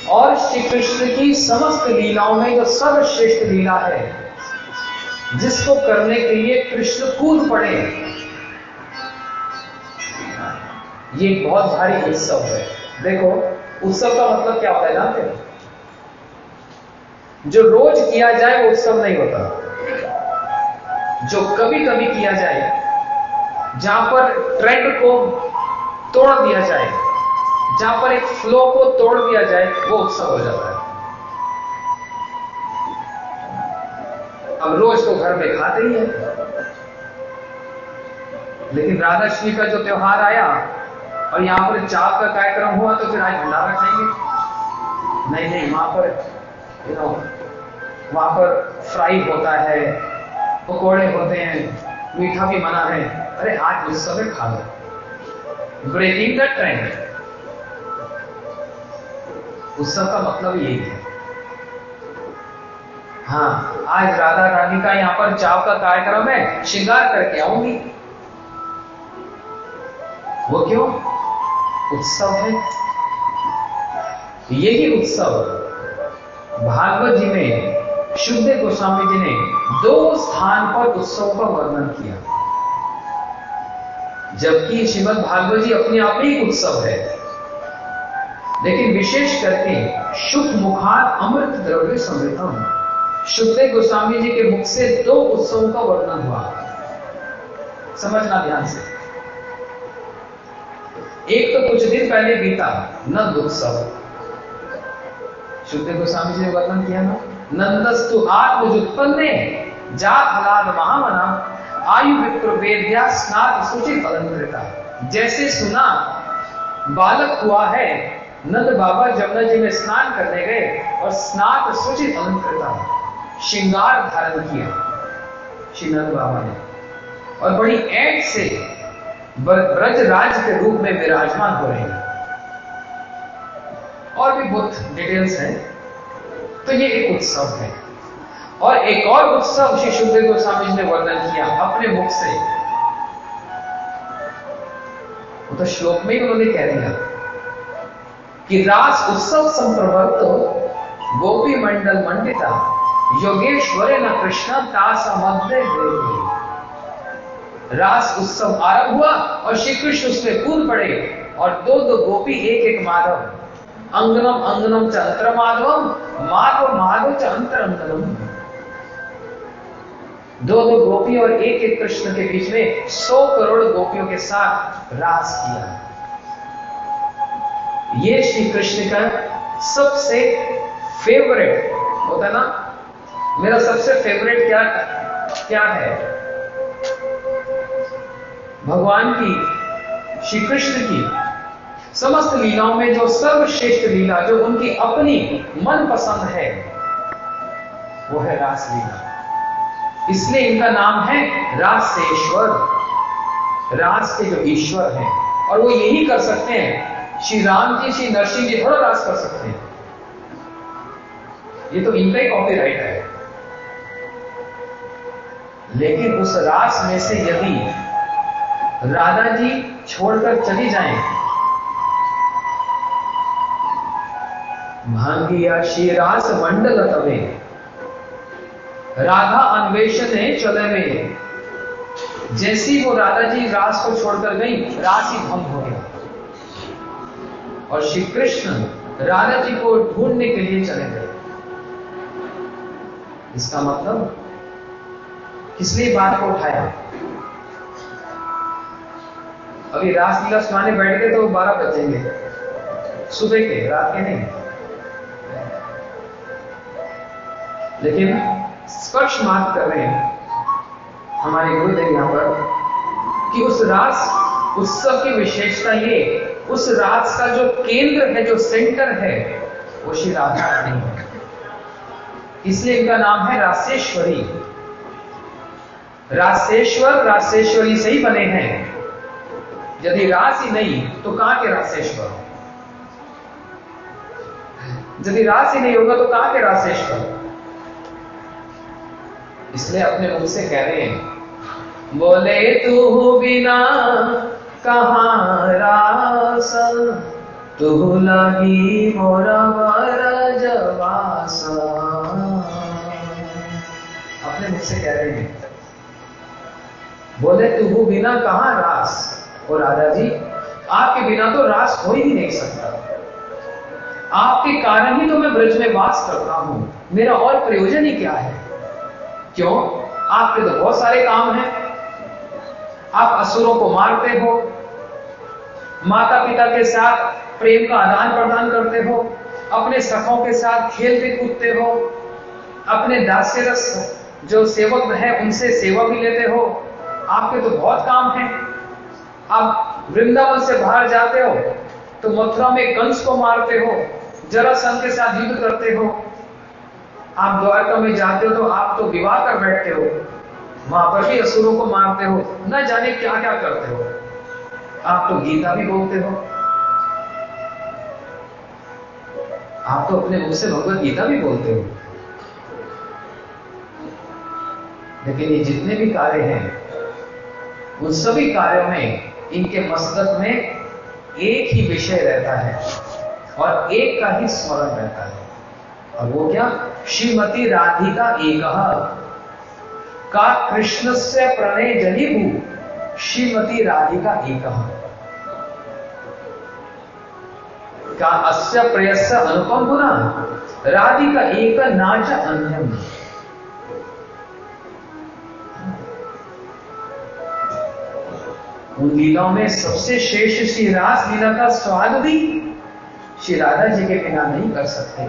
और श्री कृष्ण की समस्त लीलाओं में जो सर्वश्रेष्ठ लीला है जिसको करने के लिए कृष्ण कूद पड़े, ये एक बहुत भारी उत्सव है। देखो, उत्सव का मतलब क्या होता है जानते हो? जो रोज किया जाए वो उत्सव नहीं होता, जो कभी कभी किया जाए, जहां पर ट्रेंड को तोड़ दिया जाए, जहां पर एक फ्लो को तोड़ दिया जाए, वो उत्सव हो जाता है। अब रोज तो घर में खाते ही है, लेकिन राधाष्टमी का जो त्योहार आया और यहां पर चाव का कार्यक्रम हुआ तो फिर आज भंडारा खाएंगे? नहीं, वहां पर वहां पर फ्राई होता है, पकोड़े होते हैं, मीठा भी मना है। अरे आज उत्सव में खा लो, ब्रेकिंग द ट्रेंड। उत्सव का मतलब यही है। हाँ, आज राधा रानी का यहां पर चाव का कार्यक्रम है, श्रृंगार करके आऊंगी। वो क्यों? उत्सव है। यही उत्सव भागवत जी में शुकदेव गोस्वामी जी ने 2 स्थान पर उत्सव का वर्णन किया, जबकि श्रीमद् भागवत जी अपने आप में एक उत्सव है। लेकिन विशेष करके शुक मुखात अमृत द्रव्य समृतम, शुकदेव गोस्वामी जी के मुख से 2 उत्सवों का वर्णन हुआ। समझना ध्यान से। एक तो कुछ दिन पहले बीता नंद उत्सव, शुकदेव गोस्वामी जी ने वर्णन किया ना, नंदस्तु आत्मजुत्पन्ने जात हलाद महामना आयु विप्र वेद्या स्नात सुचित अलंकृता। जैसे सुना बालक हुआ है, नंद बाबा जमुना जी में स्नान करने गए और स्नात सुचित अलंकृता, श्रृंगार धारण किया श्री नंद बाबा ने, और बड़ी ऐट से ब्रज राज के रूप में विराजमान हो रहे हैं। और भी बहुत डिटेल्स हैं। तो ये एक उत्सव है। और एक और उत्सव श्री शुकदेव गोस्वामी जी ने वर्णन किया अपने मुख से, वो तो श्लोक में ही उन्होंने कह दिया कि रास उत्सव संप्रवर्तो गोपी मंडल मंडिता योगेश्वरे न कृष्ण तासा मध्य देवी। रास उत्सव आरंभ हुआ और श्री कृष्ण उसमें कूद पड़े, और 2 गोपी एक माधव, अंगनम अंगनम च अंतर माधवम, माधव माधव च अंतर अंगनम। दो दो गोपी और एक एक कृष्ण के बीच में 100 करोड़ गोपियों के साथ रास किया। ये श्री कृष्ण का सबसे फेवरेट होता ना, मेरा सबसे फेवरेट क्या है? भगवान की, श्री कृष्ण की समस्त लीलाओं में जो सर्वश्रेष्ठ लीला, जो उनकी अपनी मन पसंद है, वो है रास लीला। इसलिए इनका नाम है रासेश्वर, रास के जो ईश्वर हैं। और वो यही कर सकते हैं। श्री राम जी, श्री नरसिंह जी थोड़ा रास कर सकते हैं, ये तो इनका ही कॉपीराइट है। लेकिन उस रास में से यदि राधा जी छोड़कर चली जाएं, भांगिया श्री रास मंडल तवे राधा अन्वेषणे चले में, जैसी वो राधा जी रास को छोड़कर गई, रास ही भंग हो गया और श्री कृष्ण राधा जी को ढूंढने के लिए चले गए। इसका मतलब किस लिए बात को उठाया? अभी रासलीला सुनाने बैठ गए तो 12 बजेंगे, सुबह के, रात के नहीं। लेकिन स्पर्श मात्र कर रहे हैं हमारे गुरुदेव यहां पर कि उस रास उत्सव की विशेषता ये, उस रास का जो केंद्र है, जो सेंटर है, वो श्री राधा रानी है। इसलिए इनका नाम है रासेश्वरी। रासेश्वर रासेश्वरी से ही बने हैं। यदि रास ही नहीं तो कहां के रासेश्वर? यदि रास ही नहीं होगा तो कहां के रासेश्वर? इसलिए अपने मुख से कह रहे हैं, बोले तू बिना कहां रास, तू लगी मोरा जवासा। अपने मुख से कह रहे हैं, बोले तू बिना कहां रास। और राधा जी, आपके बिना तो रास हो ही नहीं सकता। आपके कारण ही तो मैं ब्रज में वास करता हूं, मेरा और प्रयोजन ही क्या है? क्यों? आपके तो बहुत सारे काम हैं। आप असुरों को मारते हो, माता पिता के साथ प्रेम का आदान प्रदान करते हो, अपने सखों के साथ खेलते कूदते हो, अपने दास्य रस जो सेवक है उनसे सेवा भी लेते हो। आपके तो बहुत काम हैं। आप वृंदावन से बाहर जाते हो तो मथुरा में कंस को मारते हो, जरासंध के साथ युद्ध करते हो। आप द्वारका में जाते हो तो आप तो विवाह कर बैठते हो, वहां पर भी असुरों को मारते हो, न जाने क्या क्या करते हो। आप तो गीता भी बोलते हो, आप तो अपने मुख से भगवत गीता भी बोलते हो। लेकिन ये जितने भी कार्य हैं, उन सभी कार्यों में इनके मस्तक में एक ही विषय रहता है और एक का ही स्मरण रहता है। और वो क्या? श्रीमती राधिका एकः का कृष्ण से प्रणय जनिभू श्रीमती राधिका एकः का अस्य प्रयस्य अनुपम गुना राधिका एक नाच अन्यम। उन लीलाओं में सबसे श्रेष्ठ श्री रास लीला का स्वाद भी श्री राधा जी के बिना नहीं कर सकते,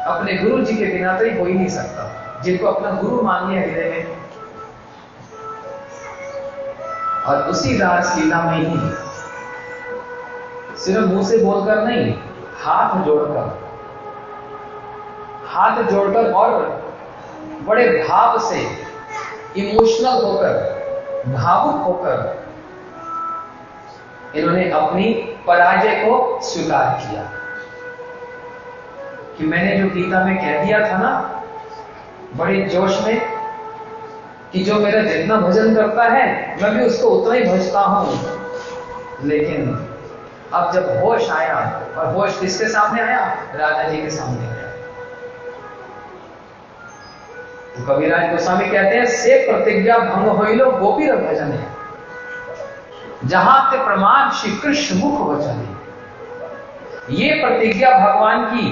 अपने गुरु जी के बिना तो ही हो ही नहीं सकता, जिनको अपना गुरु मान लिया हृदय में। और उसी रास लीला में ही सिर्फ मुंह से बोलकर नहीं, हाथ जोड़कर और बड़े भाव से, इमोशनल होकर, भावुक होकर इन्होंने अपनी पराजय को स्वीकार किया कि मैंने जो गीता में कह दिया था ना बड़े जोश में कि जो मेरा जितना भजन करता है मैं भी उसको उतना ही भजता हूं। लेकिन अब जब होश आया, और होश किसके सामने आया? राधा जी के सामने आया। तो कबीराज गोस्वामी कहते हैं, से प्रतिज्ञा भंग होइलो गोपी र भजन है, जहां ते प्रमाण श्री कृष्ण मुख वचन है। ये प्रतिज्ञा भगवान की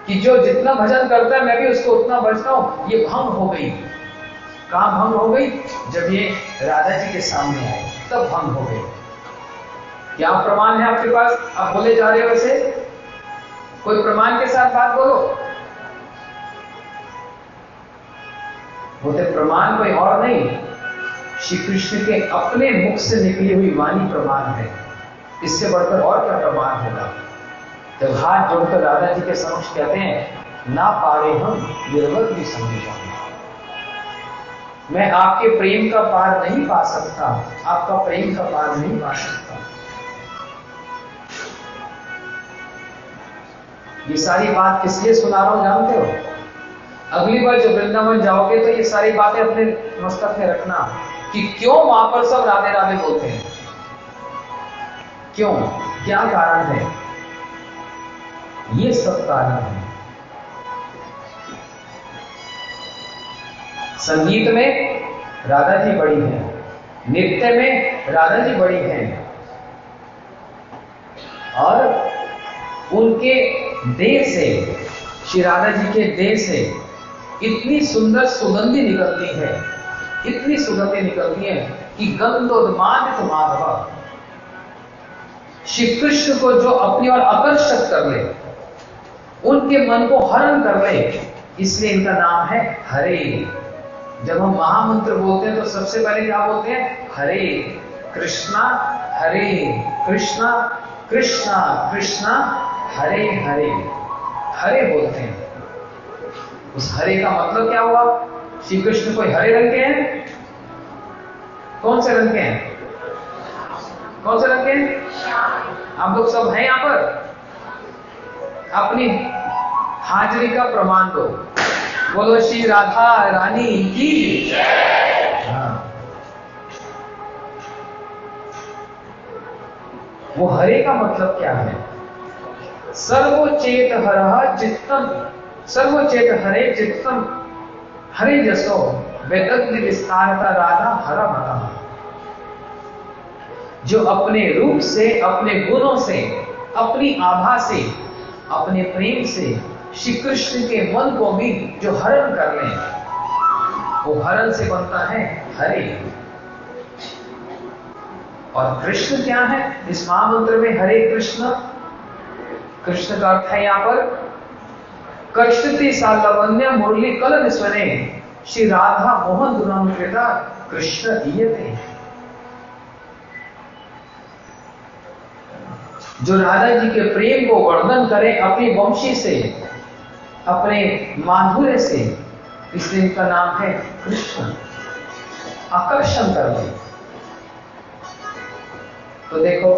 कि जो जितना भजन करता है मैं भी उसको उतना भजता हूं, ये भंग हो गई। कहाँ भंग हो गई? जब ये राधा जी के सामने आए तब भंग हो गई। क्या प्रमाण है आपके पास? आप बोले जा रहे हो वैसे, कोई प्रमाण के साथ बात बोलो। बोलते प्रमाण कोई और नहीं, श्री कृष्ण के अपने मुख से निकली हुई वाणी प्रमाण है। इससे बढ़कर और क्या प्रमाण होगा? जब हाथ जोड़कर राधा जी के समक्ष कहते हैं ना पारे हम निर्वत भी समझा, मैं आपके प्रेम का पार नहीं पा सकता, आपका प्रेम का पार नहीं पा सकता। ये सारी बात किस लिए सुना रहा हूं जानते हो? अगली बार जब वृंदावन जाओगे तो ये सारी बातें अपने मस्तक में रखना कि क्यों वहां पर सब राधे राधे बोलते हैं, क्यों, क्या कारण है। ये सब कारण है। संगीत में राधा जी बड़ी हैं, नृत्य में राधा जी बड़ी हैं, और उनके देह से, श्री राधा जी के देह से इतनी सुंदर सुगंधी निकलती है, इतनी सुगंधी निकलती है कि गंधोन्मादित माधव, श्री कृष्ण को जो अपनी ओर आकर्षित कर ले, उनके मन को हरण कर ले, इसलिए इनका नाम है हरे। जब हम महामंत्र बोलते हैं तो सबसे पहले क्या बोलते हैं? हरे कृष्णा कृष्णा कृष्णा हरे हरे, हरे बोलते हैं। उस हरे का मतलब क्या हुआ? श्री कृष्ण कोई हरे रंग के हैं? कौन से रंग के हैं? कौन से रंग के हैं? आप लोग सब हैं यहां पर? अपनी हाजिरी का प्रमाण दो, बोलो श्री राधा रानी की। हाँ। वो हरे का मतलब क्या है? सर्वोचेत हरः चित्तम, सर्वोचेत हरे चित्तम हरे जसो वेदग्नि विस्तारता राधा हरा भरा। जो अपने रूप से, अपने गुणों से, अपनी आभा से, अपने प्रेम से श्री कृष्ण के मन को भी जो हरण कर ले, वो हरण से बनता है हरे। और कृष्ण क्या है इस महामंत्र में? हरे कृष्ण, कृष्ण का अर्थ है यहां पर कर्षति सालवन्य मुरली कल निस्वने श्री राधा मोहन दुरानुकृता कृष्ण दीयते। जो राधा जी के प्रेम को वर्णन करे अपनी वंशी से, अपने माधुर्य से, इसलिए इनका नाम है कृष्ण। आकर्षण कर ले। तो देखो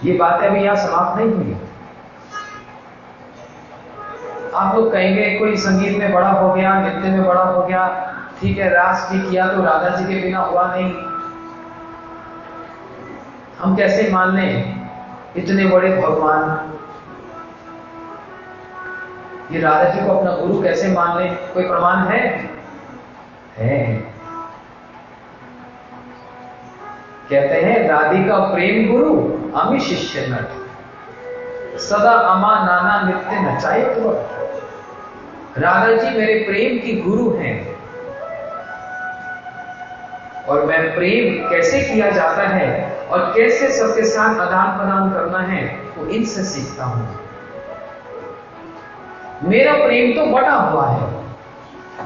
ये बातें अभी यहां समाप्त नहीं हुई। आप लोग कहेंगे कोई संगीत में बड़ा हो गया, नृत्य में बड़ा हो गया, ठीक है, रास भी किया तो राधा जी के बिना हुआ नहीं। हम कैसे मान लें इतने बड़े भगवान? ये राधा जी को अपना गुरु कैसे मान लें? कोई प्रमाण है? कहते हैं राधिका प्रेम गुरु अमी शिष्य नट, सदा अमा नाना नित्य नचाए तो। राधा जी मेरे प्रेम की गुरु हैं, और मैं प्रेम कैसे किया जाता है और कैसे सबके साथ आदान प्रदान करना है वो इनसे सीखता हूं। मेरा प्रेम तो बटा हुआ है,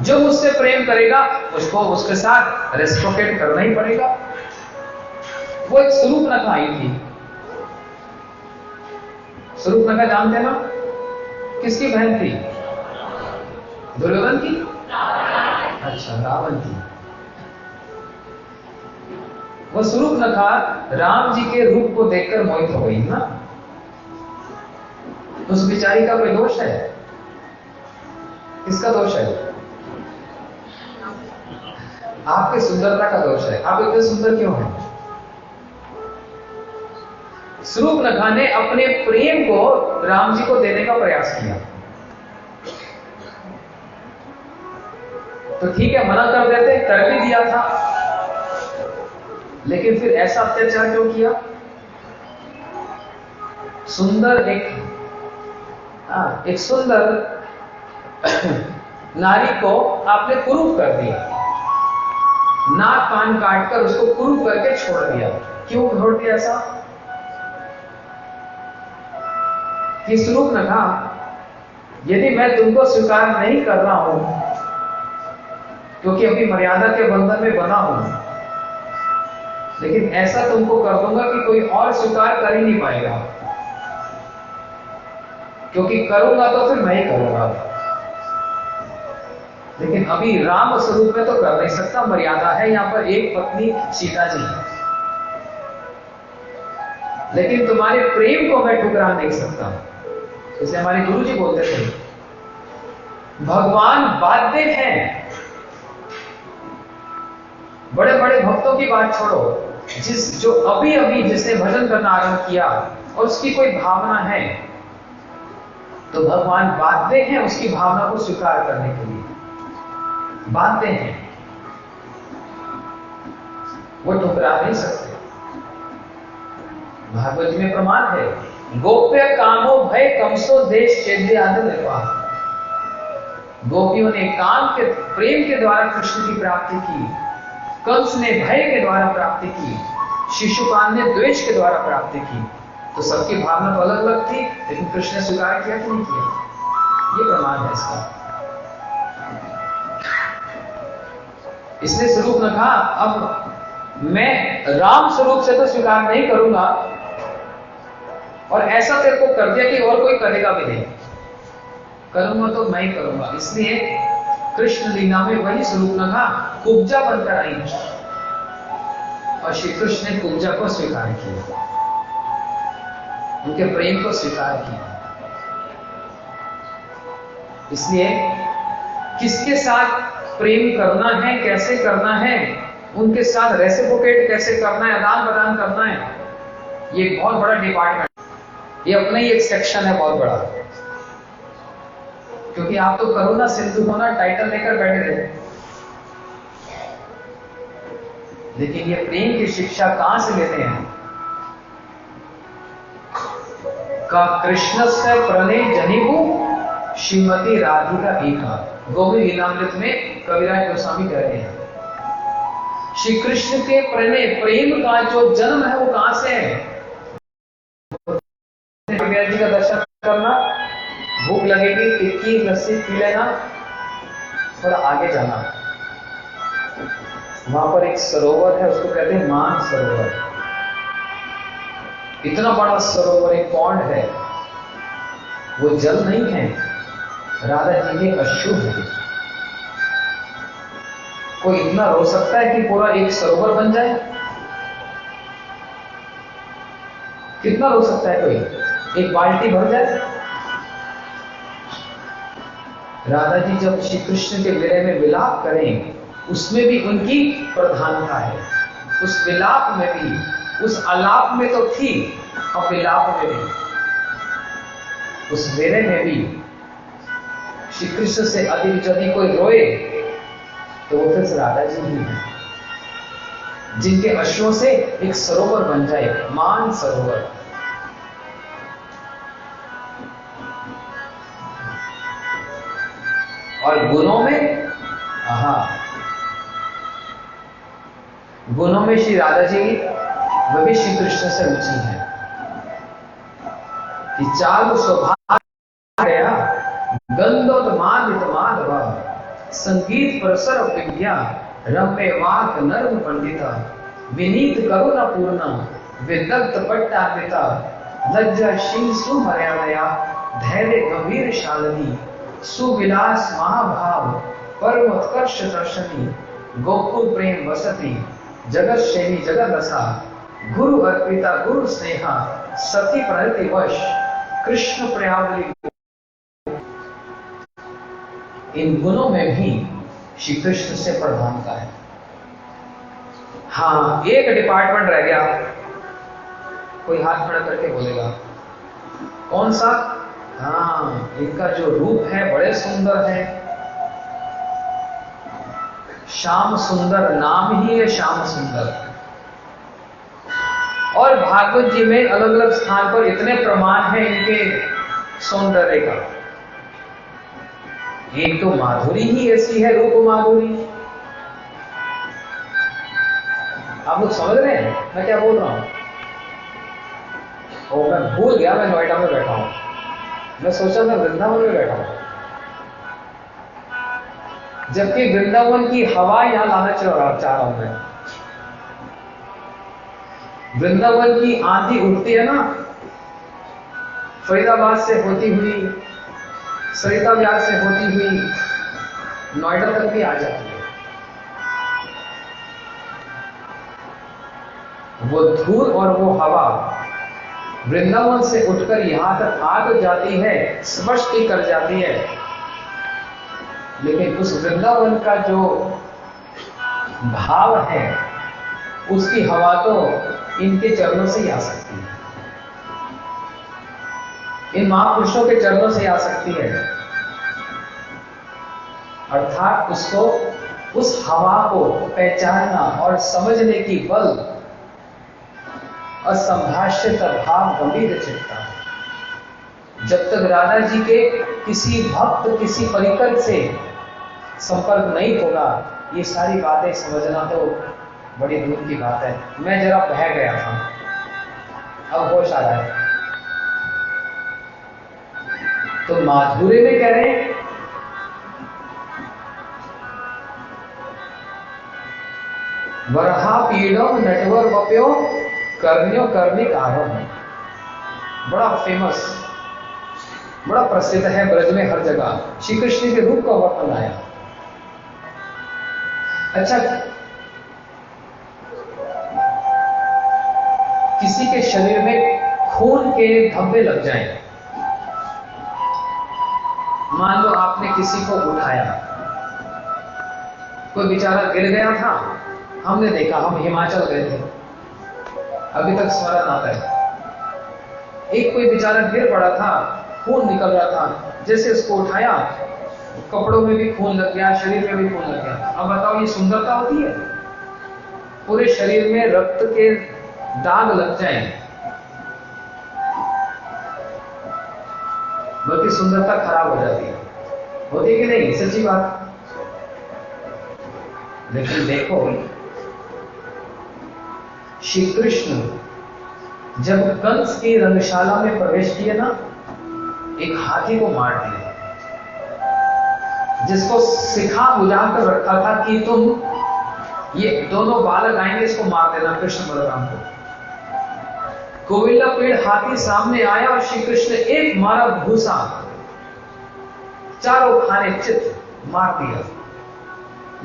जो मुझसे प्रेम करेगा उसको उसके साथ रेसिप्रोकेट करना ही पड़ेगा। वो एक स्वरूपनखा आई थी। स्वरूपनखा जानते ना? किसकी बहन थी? दुर्योधन की? अच्छा, रावण की। वो स्वरूपनखा राम जी के रूप को देखकर मोहित हो गई ना। उस बिचारी का कोई दोष है? किसका दोष है? आपकी सुंदरता का दोष है। आप इतने सुंदर क्यों हैं? स्वरूपनखा ने अपने प्रेम को राम जी को देने का प्रयास किया, तो ठीक है मना कर देते, कर भी दिया था, लेकिन फिर ऐसा अत्याचार क्यों किया? सुंदर एक सुंदर नारी को आपने कुरूप कर दिया, नाक कान काटकर उसको कुरूप करके छोड़ दिया। क्यों छोड़ दिया ऐसा? कि स्वरूप ने कहा, यदि मैं तुमको स्वीकार नहीं कर रहा हूं क्योंकि अभी मर्यादा के बंधन में बना हूं, लेकिन ऐसा तुमको कर दूंगा कि कोई और स्वीकार कर ही नहीं पाएगा, क्योंकि करूंगा तो फिर मैं ही करूंगा। लेकिन अभी राम स्वरूप में तो कर नहीं सकता, मर्यादा है यहां पर एक पत्नी सीता जी, लेकिन तुम्हारे प्रेम को मैं ठुकरा नहीं सकता। जैसे हमारे गुरु जी बोलते थे, भगवान बाध्य हैं। बड़े बड़े भक्तों की बात छोड़ो, जो अभी अभी जिसने भजन करना आरंभ किया और उसकी कोई भावना है, तो भगवान बाध्य हैं उसकी भावना को स्वीकार करने के लिए, बाध्य हैं, वो ठुकरा नहीं सकते। भागवत में प्रमाण है, गोप्य कामो भय कमसो देश चेद्य आदि निर्वाह। गोपियों ने काम के प्रेम के द्वारा कृष्ण की प्राप्ति की, कंस ने भय के द्वारा प्राप्ति की, शिशुपाल ने द्वेष के द्वारा प्राप्ति की। तो सबकी भावना तो अलग अलग थी, लेकिन कृष्ण ने स्वीकार किया कि नहीं किया? ये प्रमाण है इसका। इसने स्वरूप ने कहा, अब मैं राम स्वरूप से तो स्वीकार नहीं करूंगा, और ऐसा तेरे को कर दिया कि और कोई करेगा भी नहीं, करूंगा तो मैं ही करूंगा। इसलिए कृष्ण लीला में वही स्वरूप ने कहा, कुब्जा बनकर आई, और श्री कृष्ण ने कुब्जा को स्वीकार किया, उनके प्रेम को स्वीकार किया। इसलिए किसके साथ प्रेम करना है, कैसे करना है, उनके साथ रेसिप्रोकेट कैसे करना है, आदान प्रदान करना है, ये एक बहुत बड़ा डिपार्टमेंट, ये अपना ही एक सेक्शन है बहुत बड़ा। क्योंकि आप तो करुणा सिंधु होना टाइटल लेकर बैठे रहे, लेकिन ये प्रेम की शिक्षा कहां से लेते हैं? का कृष्ण से प्रणय जनिबू श्रीमती राधिका एका। गोविंद लीलामृत में कविराज गोस्वामी कह रहे हैं, श्री कृष्ण के प्रणय प्रेम का जो जन्म है वो कहां से है? कविराज जी का दर्शन करना, भूख लगेगी टिक्की लस्सी पी लेना, थोड़ा आगे जाना, वहां पर एक सरोवर है, उसको कहते हैं मान सरोवर। इतना बड़ा सरोवर, एक पॉन्ड है, वो जल नहीं है, राधा जी के अश्रु है। कोई इतना रो सकता है कि पूरा एक सरोवर बन जाए? कितना रो सकता है कोई? एक बाल्टी भर जाए? राधा जी जब श्री कृष्ण के विरह में विलाप करें, उसमें भी उनकी प्रधानता है। उस विलाप में भी, उस आलाप में तो थी, और विलाप में भी, उस विरह में भी श्री कृष्ण से अधिक यदि कोई रोए तो वो फिर राधा जी ही है, जिनके अश्रों से एक सरोवर बन जाए, मान सरोवर। और गुणों में, गुणों में श्री राधा जी वह भी श्री कृष्ण से रुचि है कि चालु स्वभाव गया गंधोन्मादित माधव, संगीत परसर विद्या रम्य वाक नर्म पंडिता, विनीत करुणा पूर्ण विदग्ध पट्टापिता, लज्जा शील सुमर्यादया धैर्य गंभीर शालिनी, सुविलास महाभाव परम उत्कर्ष दर्शनी, गोकुल प्रेम वसती जगत शैली जगत रसा, गुरु अर्पिता गुरु स्नेहा सती प्रणति वश कृष्ण प्रियावली। इन गुणों में भी श्री कृष्ण से प्रधानता है। हाँ, एक डिपार्टमेंट रह गया, कोई हाथ खड़ा करके बोलेगा, कौन सा? हाँ, इनका जो रूप है बड़े सुंदर है, श्याम सुंदर, नाम ही है श्याम सुंदर। और भागवत जी में अलग अलग स्थान पर इतने प्रमाण हैं इनके सौंदर्य का। एक तो माधुरी ही ऐसी है, रूप माधुरी। आप लोग समझ रहे हैं मैं क्या बोल रहा हूं? और मैं भूल गया मैं नोएडा में बैठा हूं, मैं सोचा मैं वृंदावन में बैठा हूं, जबकि वृंदावन की हवा यहां लाना चाह रहा हूं मैं। वृंदावन की आंधी उठती है ना, फरीदाबाद से होती हुई, सरिता व्यास से होती हुई नोएडा तक भी आ जाती है। वो धूल और वो हवा वृंदावन से उठकर यहां तक आ तो जाती है, स्पर्श भी कर जाती है, लेकिन उस वृंदावन का जो भाव है उसकी हवा तो इनके चरणों से ही आ सकती है, इन महापुरुषों के चरणों से आ सकती है। अर्थात उसको, उस हवा को पहचानना और समझने की बल असंभाष्य भाव गंभीर चित्ता। जब तक राधा जी के किसी भक्त, किसी परिकर से संपर्क नहीं होगा, ये सारी बातें समझना तो बड़ी दूर की बात है। मैं जरा बह गया था, अब होश आ रहा है। तो माधुर्य में कह रहे हैं वरहा पीड़म नटवर वप्यो कर्ण्यो कर्णिक आरम। बड़ा फेमस, बड़ा प्रसिद्ध है ब्रज में हर जगह श्री कृष्ण के रूप का वर्णन आया। अच्छा, किसी के शरीर में खून के धब्बे लग जाएं, मान लो आपने किसी को उठाया, कोई बेचारा गिर गया था, हमने देखा, हम हिमाचल गए थे, अभी तक स्मरण आता है। एक कोई बेचारा गिर पड़ा था, खून निकल रहा था, जैसे उसको उठाया कपड़ों में भी खून लग गया, शरीर में भी खून लग गया। अब बताओ ये सुंदरता होती है? पूरे शरीर में रक्त के दाग लग जाएं, बल्कि सुंदरता खराब हो जाती है, होती है कि नहीं? सच्ची बात। लेकिन देखो, श्री कृष्ण जब कंस की रंगशाला में प्रवेश किए ना, एक हाथी को मार दिया, जिसको सिखा बुझा कर रखा था कि तुम ये दोनों बालक आएंगे, इसको मार देना, कृष्ण बलराम को। कोविला पेड़ हाथी सामने आया और श्री कृष्ण एक मारा घूसा, चारों खाने चित मार दिया।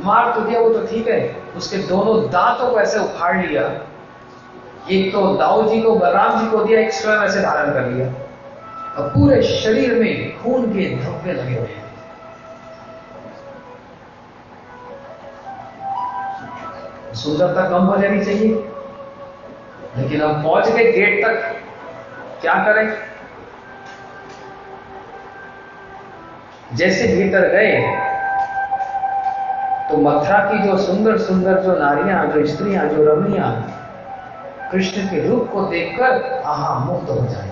मार तो दिया, वो तो ठीक है, उसके दोनों दांतों को ऐसे उखाड़ लिया, एक तो दाऊ जी को, बलराम जी को दिया, एक स्वयं ऐसे धारण कर लिया, और पूरे शरीर में खून के धब्बे लगे हुए हैं। सुंदरता कम हो जानी चाहिए, लेकिन अब पहुंच गए गेट तक, क्या करें? जैसे भीतर गए तो मथुरा की जो सुंदर सुंदर जो नारियां, जो स्त्रियां, जो रमणियां कृष्ण के रूप को देखकर आहा मुक्त हो जाए।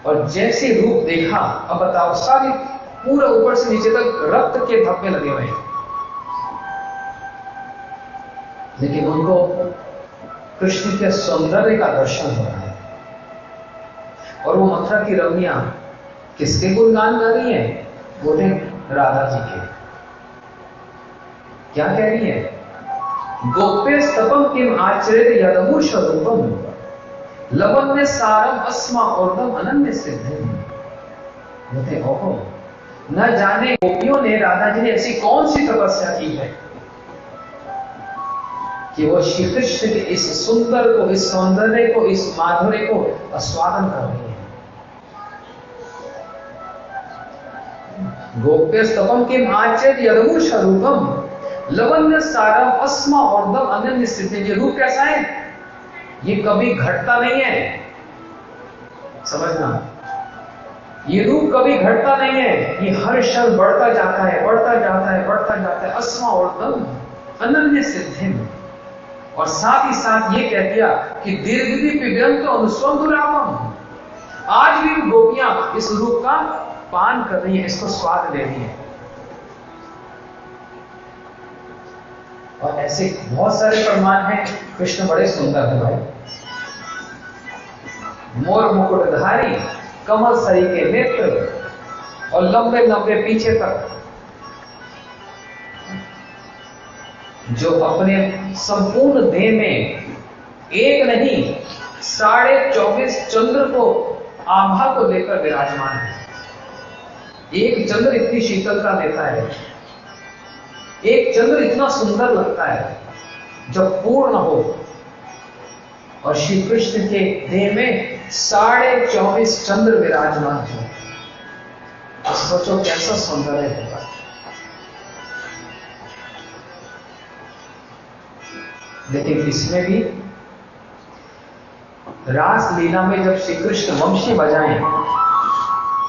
और जैसे रूप देखा, अब बताओ, सारी पूरा ऊपर से नीचे तक रक्त के धब्बे लगे हुए हैं, लेकिन उनको कृष्ण के सौंदर्य का दर्शन हो रहा है। और वो मथुरा की रमणियां किसके गुणगान गा रही है? बोले राधा जी के। क्या कह रही है? गोप्य स्तपम किम आचरित यदमु स्वरूपम लवण्य सारम अस्मा और्धम अनन्य सिद्धम। बोलते ओहो, न जाने गोपियों ने, राधा जी ने ऐसी कौन सी तपस्या की है कि वो श्री कृष्ण के इस सुंदर को, इस सौंदर्य को, इस माधुर्य को आस्वादन कर रही है। गोप्य स्तपम किम आचरित यदमु स्वरूपम लवण्य सारम अस्मा और्धम अनन्य सिद्धम। ये रूप कैसा है? ये कभी घटता नहीं है, समझना, ये रूप कभी घटता नहीं है, ये हर क्षण बढ़ता जाता है, बढ़ता जाता है, बढ़ता जाता है। अस्मा और्धम अनन्य सिद्धिम। और साथ ही साथ ये कह दिया कि दीर्घदीप व्यंत अनुस्वंदुरामम। आज भी गोपियां इस रूप का पान कर रही है, इसको स्वाद ले रही है। और ऐसे बहुत सारे प्रमाण हैं। कृष्ण बड़े सुंदर है भाई, मोर मुकुटधारी, कमल सरी के नेत्र और लंबे लंबे पीछे तक, जो अपने संपूर्ण देह में एक नहीं 24.5 चंद्र को आभा को लेकर विराजमान है। एक चंद्र इतनी शीतलता देता है, एक चंद्र इतना सुंदर लगता है जब पूर्ण हो। और श्री कृष्ण के देह में 24.5 चंद्र विराजमान हो, तो सोचो कैसा सौंदर्य होगा। लेकिन इसमें भी रास लीला में जब श्री कृष्ण वंशी बजाएं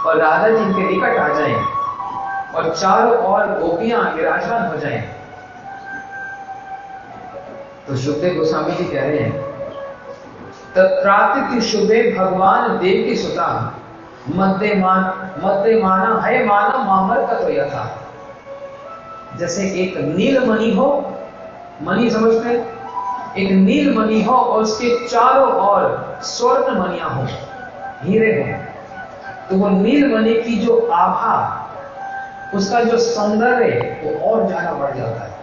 और राधा जी के निकट आ जाएं और चारों ओर गोपियां विराजमान हो जाएं, तो सुखदेव गोस्वामी जी कह रहे हैं, तत्रातिथि शुभे भगवान देव की सुता मध्य माना है माना मामर का तो यथा। जैसे एक नीलमणि हो, मणि समझते हैं, एक नीलमणि हो और उसके चारों ओर स्वर्ण मणियां हो, हीरे हो, तो वो नीलमणि की जो आभा, उसका जो सौंदर्य वो और ज्यादा बढ़ जाता है,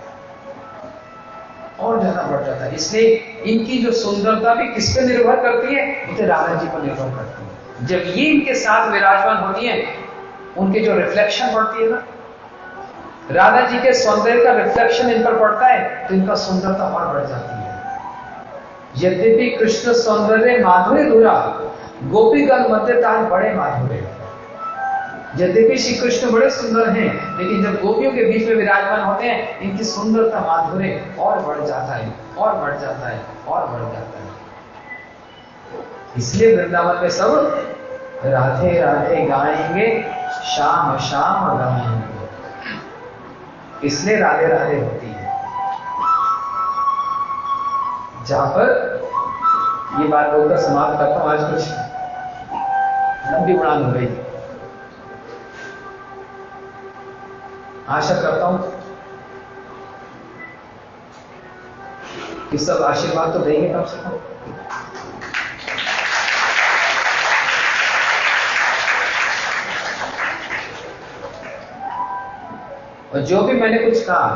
और ज्यादा बढ़ जाता है। इसलिए इनकी जो सुंदरता भी किस पे निर्भर करती है? उसे राधा जी पर निर्भर करती है। जब ये इनके साथ विराजमान होती है, उनके जो रिफ्लेक्शन पड़ती है ना, राधा जी के सौंदर्य का रिफ्लेक्शन इन पर पड़ता है, तो इनका सुंदरता और बढ़ जाती है। यद्यपि कृष्ण सौंदर्य माधुर्य धुरा, गोपीगण मध्य तार बड़े माधुर्य। यद्यपि श्री कृष्ण बड़े सुंदर हैं, लेकिन जब गोपियों के बीच में विराजमान होते हैं, इनकी सुंदरता माधुर्य और बढ़ जाता है, और बढ़ जाता है, और बढ़ जाता है। इसलिए वृंदावन में सब राधे राधे गाएंगे, शाम शाम गाएंगे, इसलिए राधे राधे होती है। जहां पर ये बात बोलकर समाप्त करता हूं, आज कुछ लंबी उड़ान हो गई। आशा करता हूं कि सब आशीर्वाद तो देंगे कम से कम। और जो भी मैंने कुछ कहा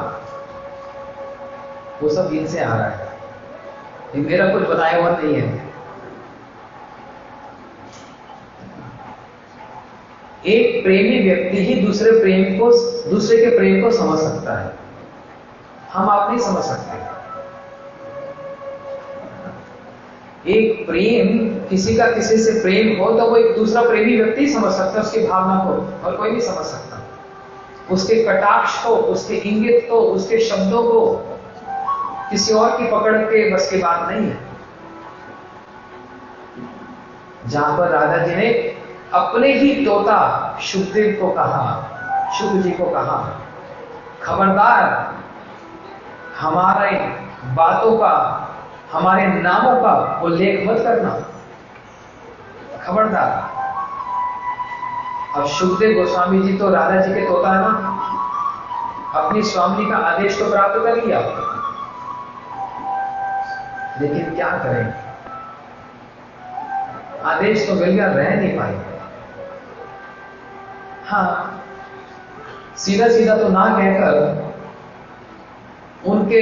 वो सब इनसे आ रहा है, ये मेरा कुछ बताया हुआ नहीं है। एक प्रेमी व्यक्ति ही दूसरे के प्रेम को समझ सकता है, हम आप नहीं समझ सकते। एक प्रेम, किसी का किसी से प्रेम हो तो वो एक दूसरा प्रेमी व्यक्ति ही समझ सकता है उसकी भावना को, और कोई नहीं समझ सकता। उसके कटाक्ष को, उसके इंगित को, उसके शब्दों को किसी और की पकड़ के बस की बात नहीं है। जहां पर राधा जी ने अपने ही तोता शुकदेव को कहा, शुक जी को कहा, खबरदार हमारे बातों का, हमारे नामों का उल्लेख मत करना, खबरदार। अब शुकदेव गोस्वामी जी तो राधा जी के तोता है ना, अपनी स्वामी का आदेश तो प्राप्त कर लिया, लेकिन क्या करें, आदेश तो मिल गया, रह नहीं पाए। हाँ, सीधा सीधा तो ना कहकर उनके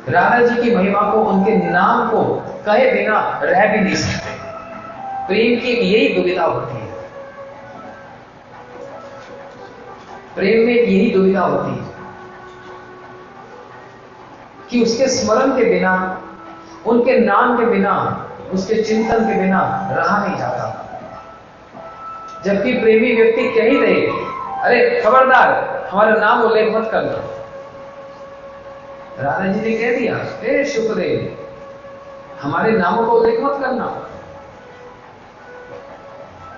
राधा जी की महिमा को, उनके नाम को कहे बिना रह भी नहीं सकते। प्रेम की यही दुविधा होती है, प्रेम में यही दुविधा होती है कि उसके स्मरण के बिना, उनके नाम के बिना, उसके चिंतन के बिना रहा नहीं जाता। जबकि प्रेमी व्यक्ति कह ही दे, अरे खबरदार हमारा नाम उल्लेख मत करना। राधा जी ने कह दिया, हे शुकदेव हमारे नामों को उल्लेख मत करना,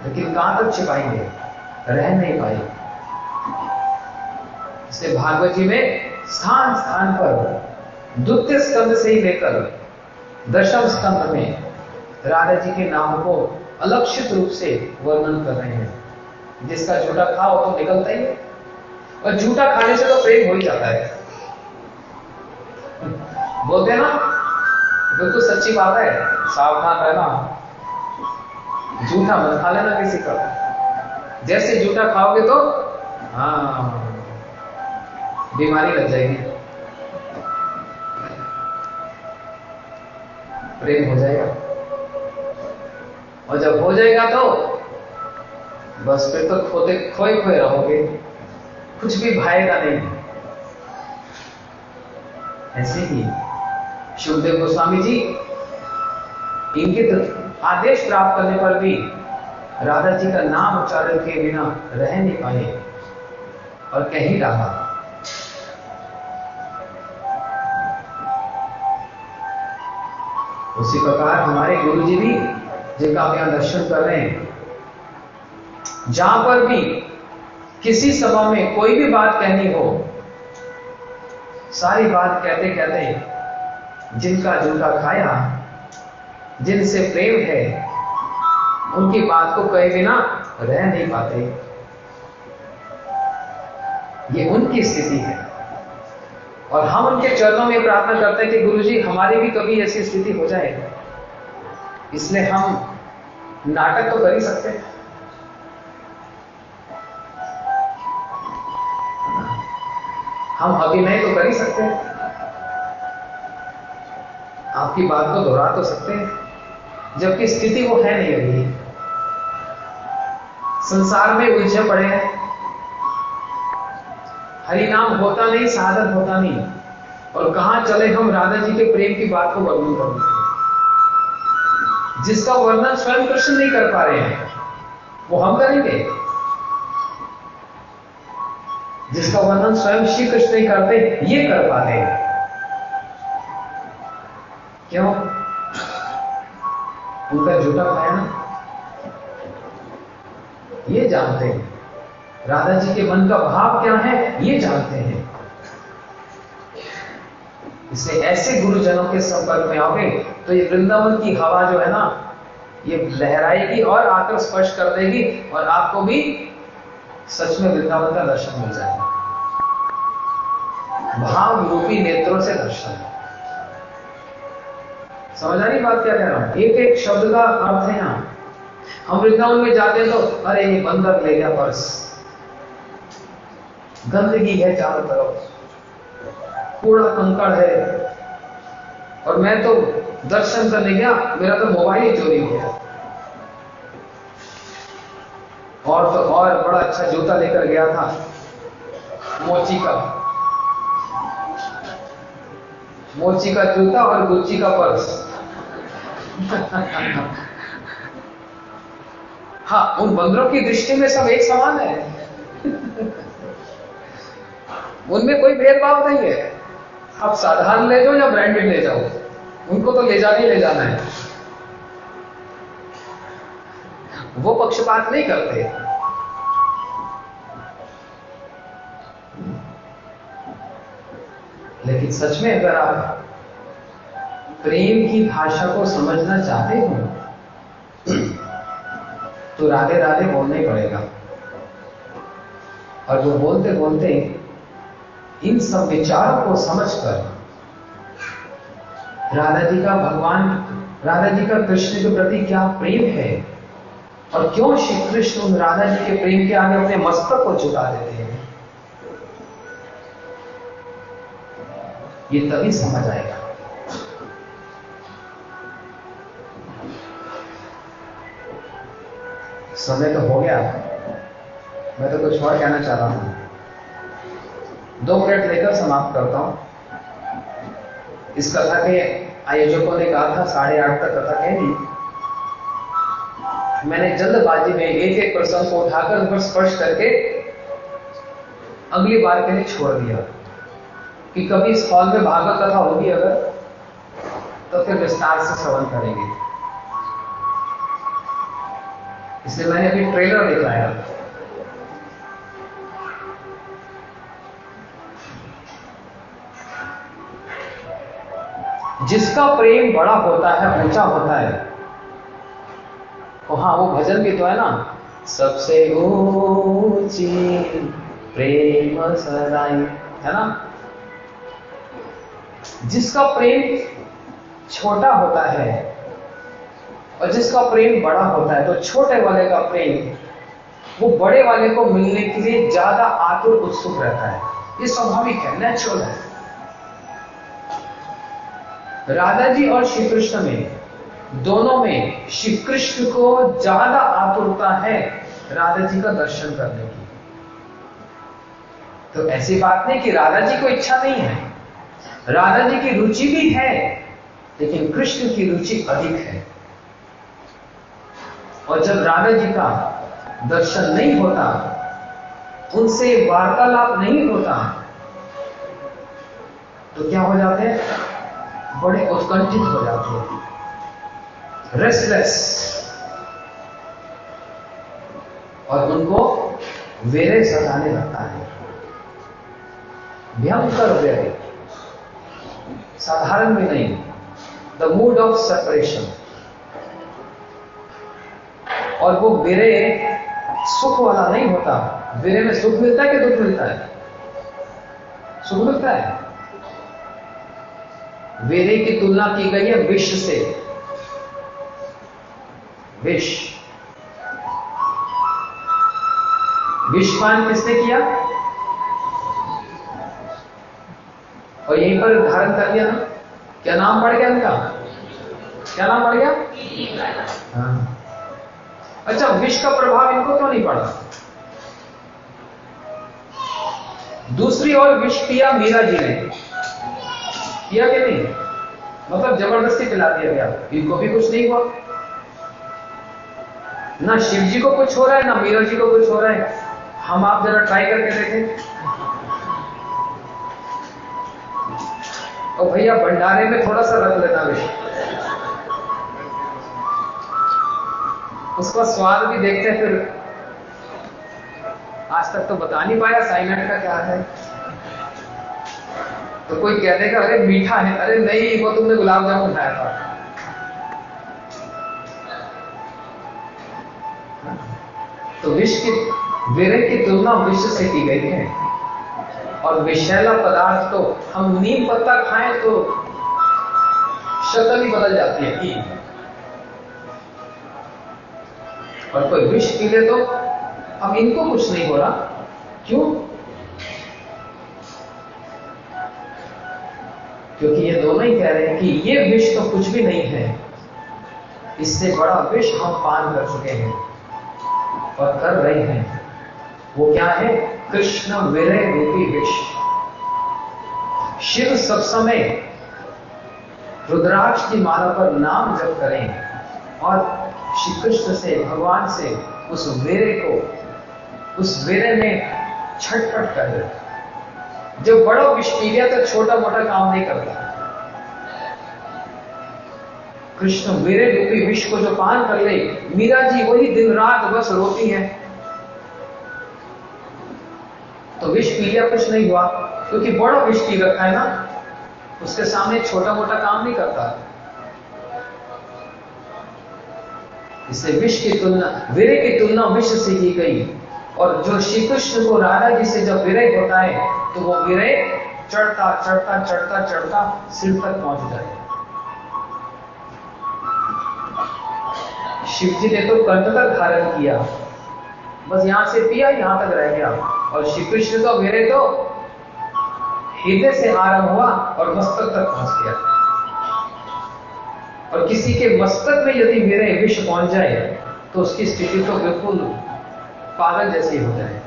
लेकिन कहां तक छिपाएंगे, रह नहीं पाए। इसलिए भागवत जी में स्थान स्थान पर द्वितीय स्कंद से ही लेकर दशम स्कंद में राधा जी के नाम को अलक्षित रूप से वर्णन कर रहे हैं। जिसका झूठा खाओ तो निकलता ही है, और झूठा खाने से तो प्रेम हो ही जाता है। बोलते हैं ना, बिल्कुल सच्ची बात है, सावधान रहना, झूठा मत खा लेना किसी का। जैसे झूठा खाओगे तो बीमारी लग जाएगी, प्रेम हो जाएगा, और जब हो जाएगा तो बस फिर तो खोए खोए रहोगे, कुछ भी भाएगा नहीं। ऐसे ही शुभदेव गोस्वामी जी, इनके आदेश प्राप्त करने पर भी राधा जी का नाम उच्चारण के बिना रह नहीं पाए और कहीं डाला। उसी प्रकार हमारे गुरु जी भी, जिनका आप यहां दर्शन कर रहे हैं, जहां पर भी किसी सभा में कोई भी बात कहनी हो, सारी बात कहते कहते जिनका झूठा खाया, जिनसे प्रेम है, उनकी बात को कहे बिना रह नहीं पाते। ये उनकी स्थिति है, और हम उनके चरणों में प्रार्थना करते हैं कि गुरुजी हमारी भी कभी ऐसी स्थिति हो जाए। इसलिए हम नाटक तो कर ही सकते हैं, हम अभिनय तो कर ही सकते हैं, आपकी बात को दोहरा तो सकते हैं, जबकि स्थिति वो है नहीं। अभी संसार में उलझे पड़े हैं, हरि नाम होता नहीं, साधन होता नहीं, और कहां चले हम राधा जी के प्रेम की बात को वर्णन करने, जिसका वर्णन स्वयं कृष्ण नहीं कर पा रहे हैं, वो हम करेंगे। जिसका वर्णन स्वयं श्री कृष्ण नहीं करते, ये कर पाते हैं। क्यों? उनका झूठा खाया ना, ये जानते हैं। राधा जी के मन का भाव क्या है, ये जानते हैं। इसलिए ऐसे गुरुजनों के संपर्क में आओगे तो ये वृंदावन की हवा जो है ना, ये लहराएगी और आकर स्पर्श कर देगी, और आपको भी सच में वृंदावन का दर्शन मिल जाएगा। भाव रूपी नेत्रों से दर्शन। समझ आ रही बात क्या कह रहा हूं? एक एक शब्द का अर्थ है यहां। हम वृंदावन में जाते हैं तो अरे ये बंदर ले गया पर्स, गंदगी है चारों तरफ, कूड़ा कंकड़ है, और मैं तो दर्शन करने गया, मेरा तो मोबाइल ही चोरी हो गया, और तो और बड़ा अच्छा जूता लेकर गया था, मोची का जूता और गुच्ची का पर्स। हाँ, उन बंदरों की दृष्टि में सब एक समान है, उनमें कोई भेदभाव नहीं है। आप साधारण ले जाओ या ब्रांडेड ले जाओ, उनको तो ले जाना है, वो पक्षपात नहीं करते। लेकिन सच में अगर आप प्रेम की भाषा को समझना चाहते हो तो राधे राधे बोलना ही पड़ेगा। और वो बोलते बोलते इन सब विचारों को समझकर राधा जी का कृष्ण के प्रति क्या प्रेम है, और क्यों श्री कृष्ण उन राधा जी के प्रेम के आगे अपने मस्तक को झुका देते हैं, ये तभी समझ आएगा। समय तो हो गया, मैं तो कुछ और कहना चाह रहा हूं, 2 मिनट लेकर समाप्त करता हूं। इस कथा के आयोजकों ने कहा था 8:30 तक कथा कहनी। मैंने जल्दबाजी में एक एक प्रसंग को उठाकर उन पर स्पर्श करके अगली बार के लिए छोड़ दिया कि कभी इस हॉल में भागवत कथा होगी अगर, तो फिर विस्तार से श्रवण करेंगे। इसलिए मैंने अभी ट्रेलर दिखाया। जिसका प्रेम बड़ा होता है, ऊंचा होता है, तो हाँ, वो भजन भी तो है ना, सबसे ऊंची प्रेम सदाई, है ना। जिसका प्रेम छोटा होता है और जिसका प्रेम बड़ा होता है, तो छोटे वाले का प्रेम वो बड़े वाले को मिलने के लिए ज्यादा आतुर उत्सुक रहता है। ये स्वाभाविक है, नेचुरल है। राधा जी और श्री कृष्ण में, दोनों में श्री कृष्ण को ज्यादा आतुरता है राधा जी का दर्शन करने की। तो ऐसी बात नहीं कि राधा जी को इच्छा नहीं है, राधा जी की रुचि भी है, लेकिन कृष्ण की रुचि अधिक है। और जब राधा जी का दर्शन नहीं होता, उनसे वार्तालाप नहीं होता, तो क्या हो जाते हैं? बड़े उत्कंठित हो जाते हैं, रेस्टलेस, और उनको वेरे सताने लगता है। भयंकर वेरे, साधारण भी नहीं, द मूड ऑफ सेपरेशन। और वो वेरे सुख वाला नहीं होता। वेरे में सुख मिलता है कि दुख मिलता है? सुख मिलता है। वेरे की तुलना की गई है विष से। विष, विषपान किसने किया? और यहीं पर धारण कर लिया ना। क्या नाम पड़ गया उनका? क्या नाम पड़ गया? हाँ। अच्छा, विष का प्रभाव इनको क्यों नहीं पड़ा? दूसरी ओर विष पिया मीरा जी ने, किया कि नहीं? मतलब जबरदस्ती पिला दिया गया, इनको भी कुछ नहीं हुआ। ना शिव जी को कुछ हो रहा है, ना मीरा जी को कुछ हो रहा है। हम आप जरा ट्राई करके देखें। और भैया भंडारे में थोड़ा सा रख लेना विष, उसका स्वाद भी देखते हैं। फिर आज तक तो बता नहीं पाया साइलेंट का क्या है। तो कोई कह देगा अरे मीठा है, अरे नहीं, वो तुमने गुलाब जामुन खाया था। तो विष की, वेरे की तुलना विष से की गई है। और विषैला पदार्थ तो हम नीम पत्ता खाएं तो शक्ल ही बदल जाती है की। और कोई विष पी ले तो अब इनको कुछ नहीं हो रहा। क्यों? क्योंकि ये दोनों ही कह रहे हैं कि ये विष तो कुछ भी नहीं है, इससे बड़ा विष हम पान कर चुके हैं और कर रहे हैं। वो क्या है? कृष्ण विरह रूपी विष। शिव सब समय रुद्राक्ष की माला पर नाम जप करें और श्री कृष्ण से, भगवान से उस वेरे को, उस वेरे में छटपट करें। जब बड़ा विष पी गया तो छोटा मोटा काम नहीं करता। कृष्ण वेरे रूपी विष को जो पान कर ले, मीरा जी वही दिन रात बस रोती है। तो विष पी लिया, कुछ नहीं हुआ, क्योंकि बड़ा विष पी रखा है ना, उसके सामने छोटा मोटा काम नहीं करता। इसलिए विष की तुलना, विरह की तुलना विष से की गई। और जो श्री कृष्ण को राधा जी से जब विरह होता है तो वो विरह चढ़ता चढ़ता चढ़ता चढ़ता सिर तक पहुंच जाए। शिव जी ने तो कंठ तक धारण किया, बस यहां से पिया यहां तक रह गया। और श्री कृष्ण का विरह तो हृदय से आरंभ हुआ और मस्तक तक पहुंच गया। और किसी के मस्तक में यदि विरह विष पहुंच जाए तो उसकी स्थिति तो बिल्कुल पागल जैसी हो जाए।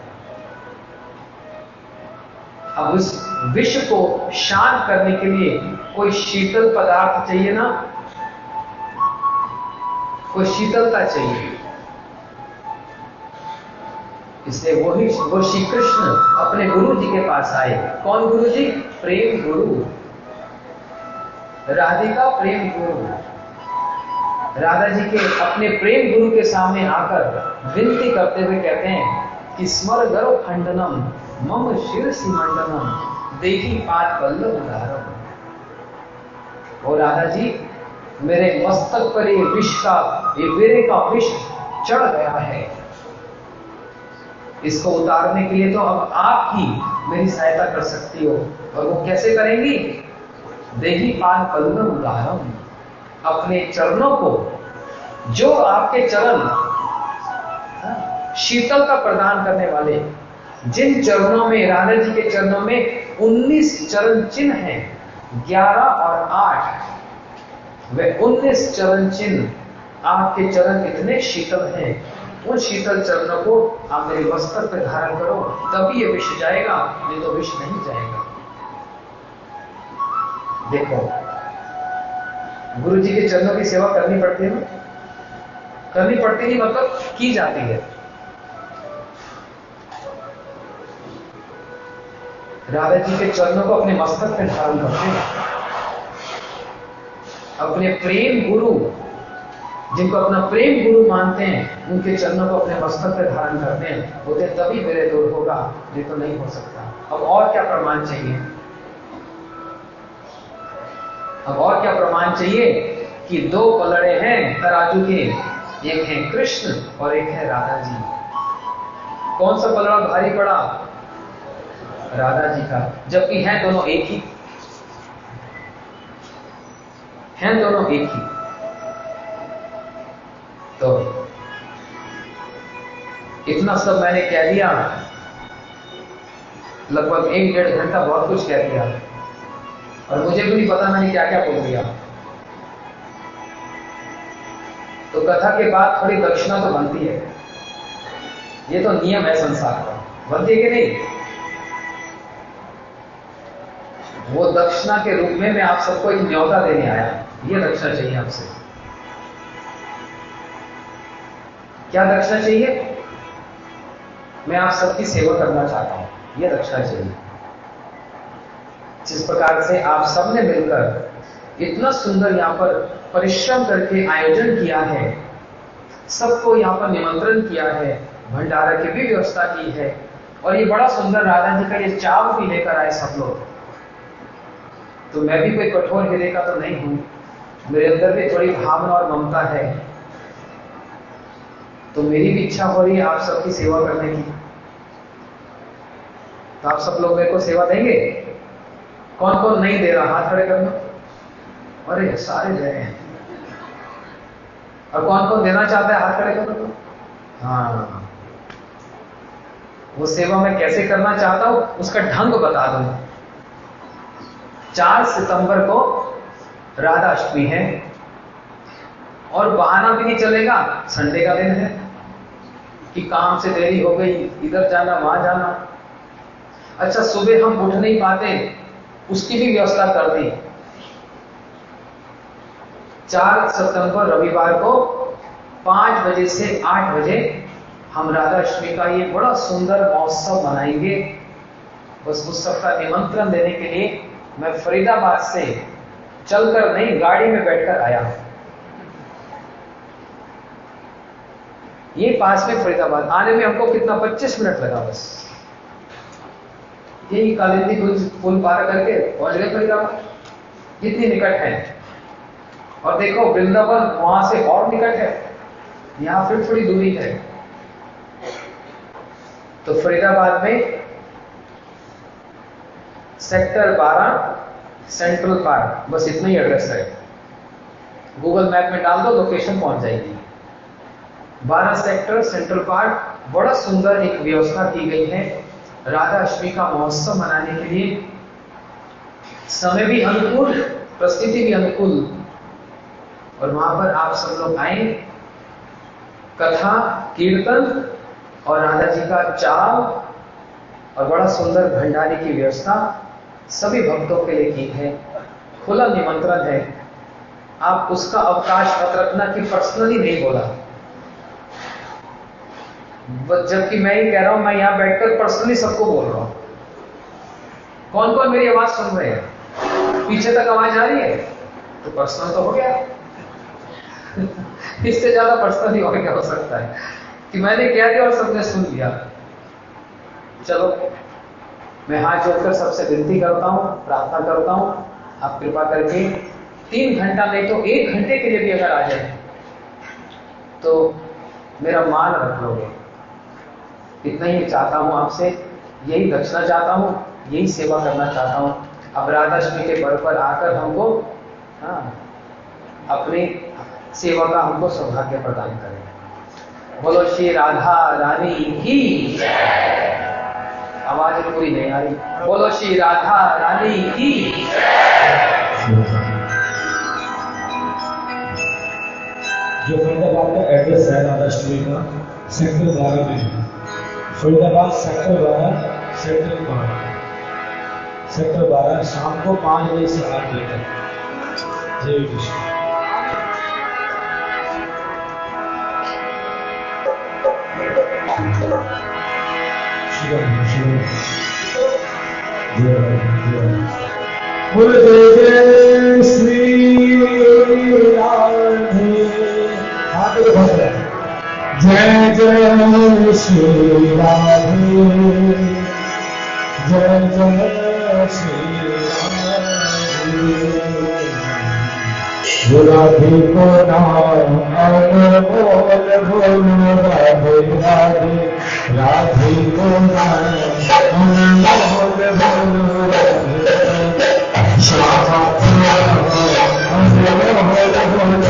अब उस विष को शांत करने के लिए कोई शीतल पदार्थ चाहिए ना, कोई शीतलता चाहिए। इसलिए वो श्री कृष्ण अपने गुरु जी के पास आए। कौन गुरु जी? प्रेम गुरु, राधिका प्रेम गुरु। राधा जी के अपने प्रेम गुरु के सामने आकर विनती करते हुए कहते हैं कि स्मर गरो खंडनम मम शिरसि मंडनम देही पाद पल्लव धारम। ओ राधा जी, मेरे मस्तक पर ये विष का, ये विरह का विष चढ़ गया है, इसको उतारने के लिए तो अब आप ही मेरी सहायता कर सकती हो। और वो कैसे करेंगी? देही पान पल्लव उदाहरण, अपने चरणों को, जो आपके चरण शीतलता प्रदान करने वाले, जिन चरणों में, राधा जी के चरणों में 19 चरण चिन्ह हैं, 11 और 8, वे 19 चरण चिन्ह, आपके चरण इतने शीतल हैं, उन शीतल चरणों को आप मेरे वस्त्र पर धारण करो, तभी ये विष जाएगा, नहीं तो विष नहीं जाएगा। देखो, गुरु जी के चरणों की सेवा करनी पड़ती है ना? करनी पड़ती नहीं मतलब की जाती है। राधा जी के चरणों को अपने मस्तक पे धारण करते हैं। अपने प्रेम गुरु, जिनको अपना प्रेम गुरु मानते हैं, उनके चरणों को अपने मस्तक पे धारण करते हैं। बोलते तभी मेरे दूर होगा, नहीं तो नहीं हो सकता। अब और क्या प्रमाण चाहिए? अब और क्या प्रमाण चाहिए कि 2 पलड़े हैं तराजू के, एक है कृष्ण और एक है राधा जी। कौन सा पलड़ा भारी पड़ा? राधा जी का, जबकि हैं दोनों एक ही, हैं दोनों एक ही। तो इतना सब मैंने कह दिया, लगभग 1-1.5 घंटा बहुत कुछ कह दिया, और मुझे भी नहीं पता मैंने क्या क्या बोल दिया। तो कथा के बाद थोड़ी दक्षिणा तो बनती है, ये तो नियम है संसार का, बनती है कि नहीं? वो दक्षिणा के रूप में मैं आप सबको एक न्योता देने आया, ये दक्षिणा चाहिए आपसे। क्या दक्षिणा चाहिए? मैं आप सबकी सेवा करना चाहता हूं, ये दक्षिणा चाहिए। जिस प्रकार से आप सबने मिलकर इतना सुंदर यहां पर परिश्रम करके आयोजन किया है, सबको यहां पर निमंत्रण किया है, भंडारा की भी व्यवस्था की है, और ये बड़ा सुंदर राधा जी का ये चाव भी लेकर आए सब लोग। तो मैं भी कोई कठोर हृदय का तो नहीं हूं, मेरे अंदर भी थोड़ी भावना और ममता है, तो मेरी भी इच्छा हो रही है आप सबकी सेवा करने की। तो आप सब लोग मेरे को सेवा देंगे? कौन कौन नहीं दे रहा हाथ खड़े करना? अरे सारे दे रहे हैं। और कौन कौन देना चाहता है हाथ खड़े करना? हाँ, वो सेवा मैं कैसे करना चाहता हूं उसका ढंग बता दूं। 4 सितंबर को राधा अष्टमी है, और बहाना भी नहीं चलेगा, संडे का दिन है कि काम से देरी हो गई, इधर जाना वहां जाना। अच्छा, सुबह हम उठ नहीं पाते, उसकी भी व्यवस्था कर दी। 4 सितंबर रविवार को 5 बजे से 8 बजे हम राधा अष्टमी का ये बड़ा सुंदर महोत्सव मनाएंगे। उस उत्सव का निमंत्रण देने के लिए मैं फरीदाबाद से चलकर नहीं, गाड़ी में बैठकर आया। ये पास में फरीदाबाद, आने में हमको कितना 25 मिनट लगा बस। यही कालिंदी पुल पार करके पहुंच गए फरीदाबाद, कितनी निकट है। और देखो वृंदावन वहां से और निकट है, यहां फिर थोड़ी दूरी है। तो फरीदाबाद में सेक्टर 12 सेंट्रल पार्क, बस इतना ही एड्रेस है। गूगल मैप में डाल दो, लोकेशन पहुंच जाएगी। 12 सेक्टर सेंट्रल पार्क, बड़ा सुंदर एक व्यवस्था की गई है राधा अष्टमी का महोत्सव मनाने के लिए। समय भी अनुकूल, परिस्थिति भी अनुकूल, और वहां पर आप सब लोग आए। कथा, कीर्तन और राधा जी का चाव और बड़ा सुंदर भंडारे की व्यवस्था सभी भक्तों के लिए की है। खुला निमंत्रण है, आप उसका अवकाश मत रखना कि पर्सनली नहीं बोला, जबकि मैं ही कह रहा हूं, मैं यहां बैठकर पर्सनली सबको बोल रहा हूं। कौन कौन मेरी आवाज सुन रहे हैं? पीछे तक आवाज आ रही है? तो पर्सनल तो हो गया। इससे ज्यादा पर्सनली और क्या हो सकता है कि मैंने कह दिया और सबने सुन लिया। चलो, मैं हाथ जोड़कर सबसे विनती करता हूं, प्रार्थना करता हूं, आप कृपा करके 3 घंटा नहीं तो 1 घंटे के लिए भी अगर आ जाए तो मेरा मान रख लोगे। इतना ही चाहता हूँ आपसे, यही दक्षिणा चाहता हूँ, यही सेवा करना चाहता हूँ। अब राधाष्टमी के पर्व पर आकर हमको अपनी सेवा का हमको सौभाग्य प्रदान करें। बोलो श्री राधा रानी की, आवाज पूरी नहीं आ रही। बोलो श्री राधा रानी की। जो फरीदाबाद का एड्रेस है राधाष्टमी का, सेक्टर 12 में, फरीदाबाद सेक्टर 12, सेक्टर 12 शाम को 5 बजे से 8 बजे तक। जय कृष्ण। बोलो जय जय श्री राधे। हाथ को भर रहे हैं। जय जय श्री राधे, जय जय श्री राधे। राधे को नाम अनमोल, बोलो राधे राधे। राधे को नाम अनमोल, बोलो राधे। श्यामा अनमोल, बोलो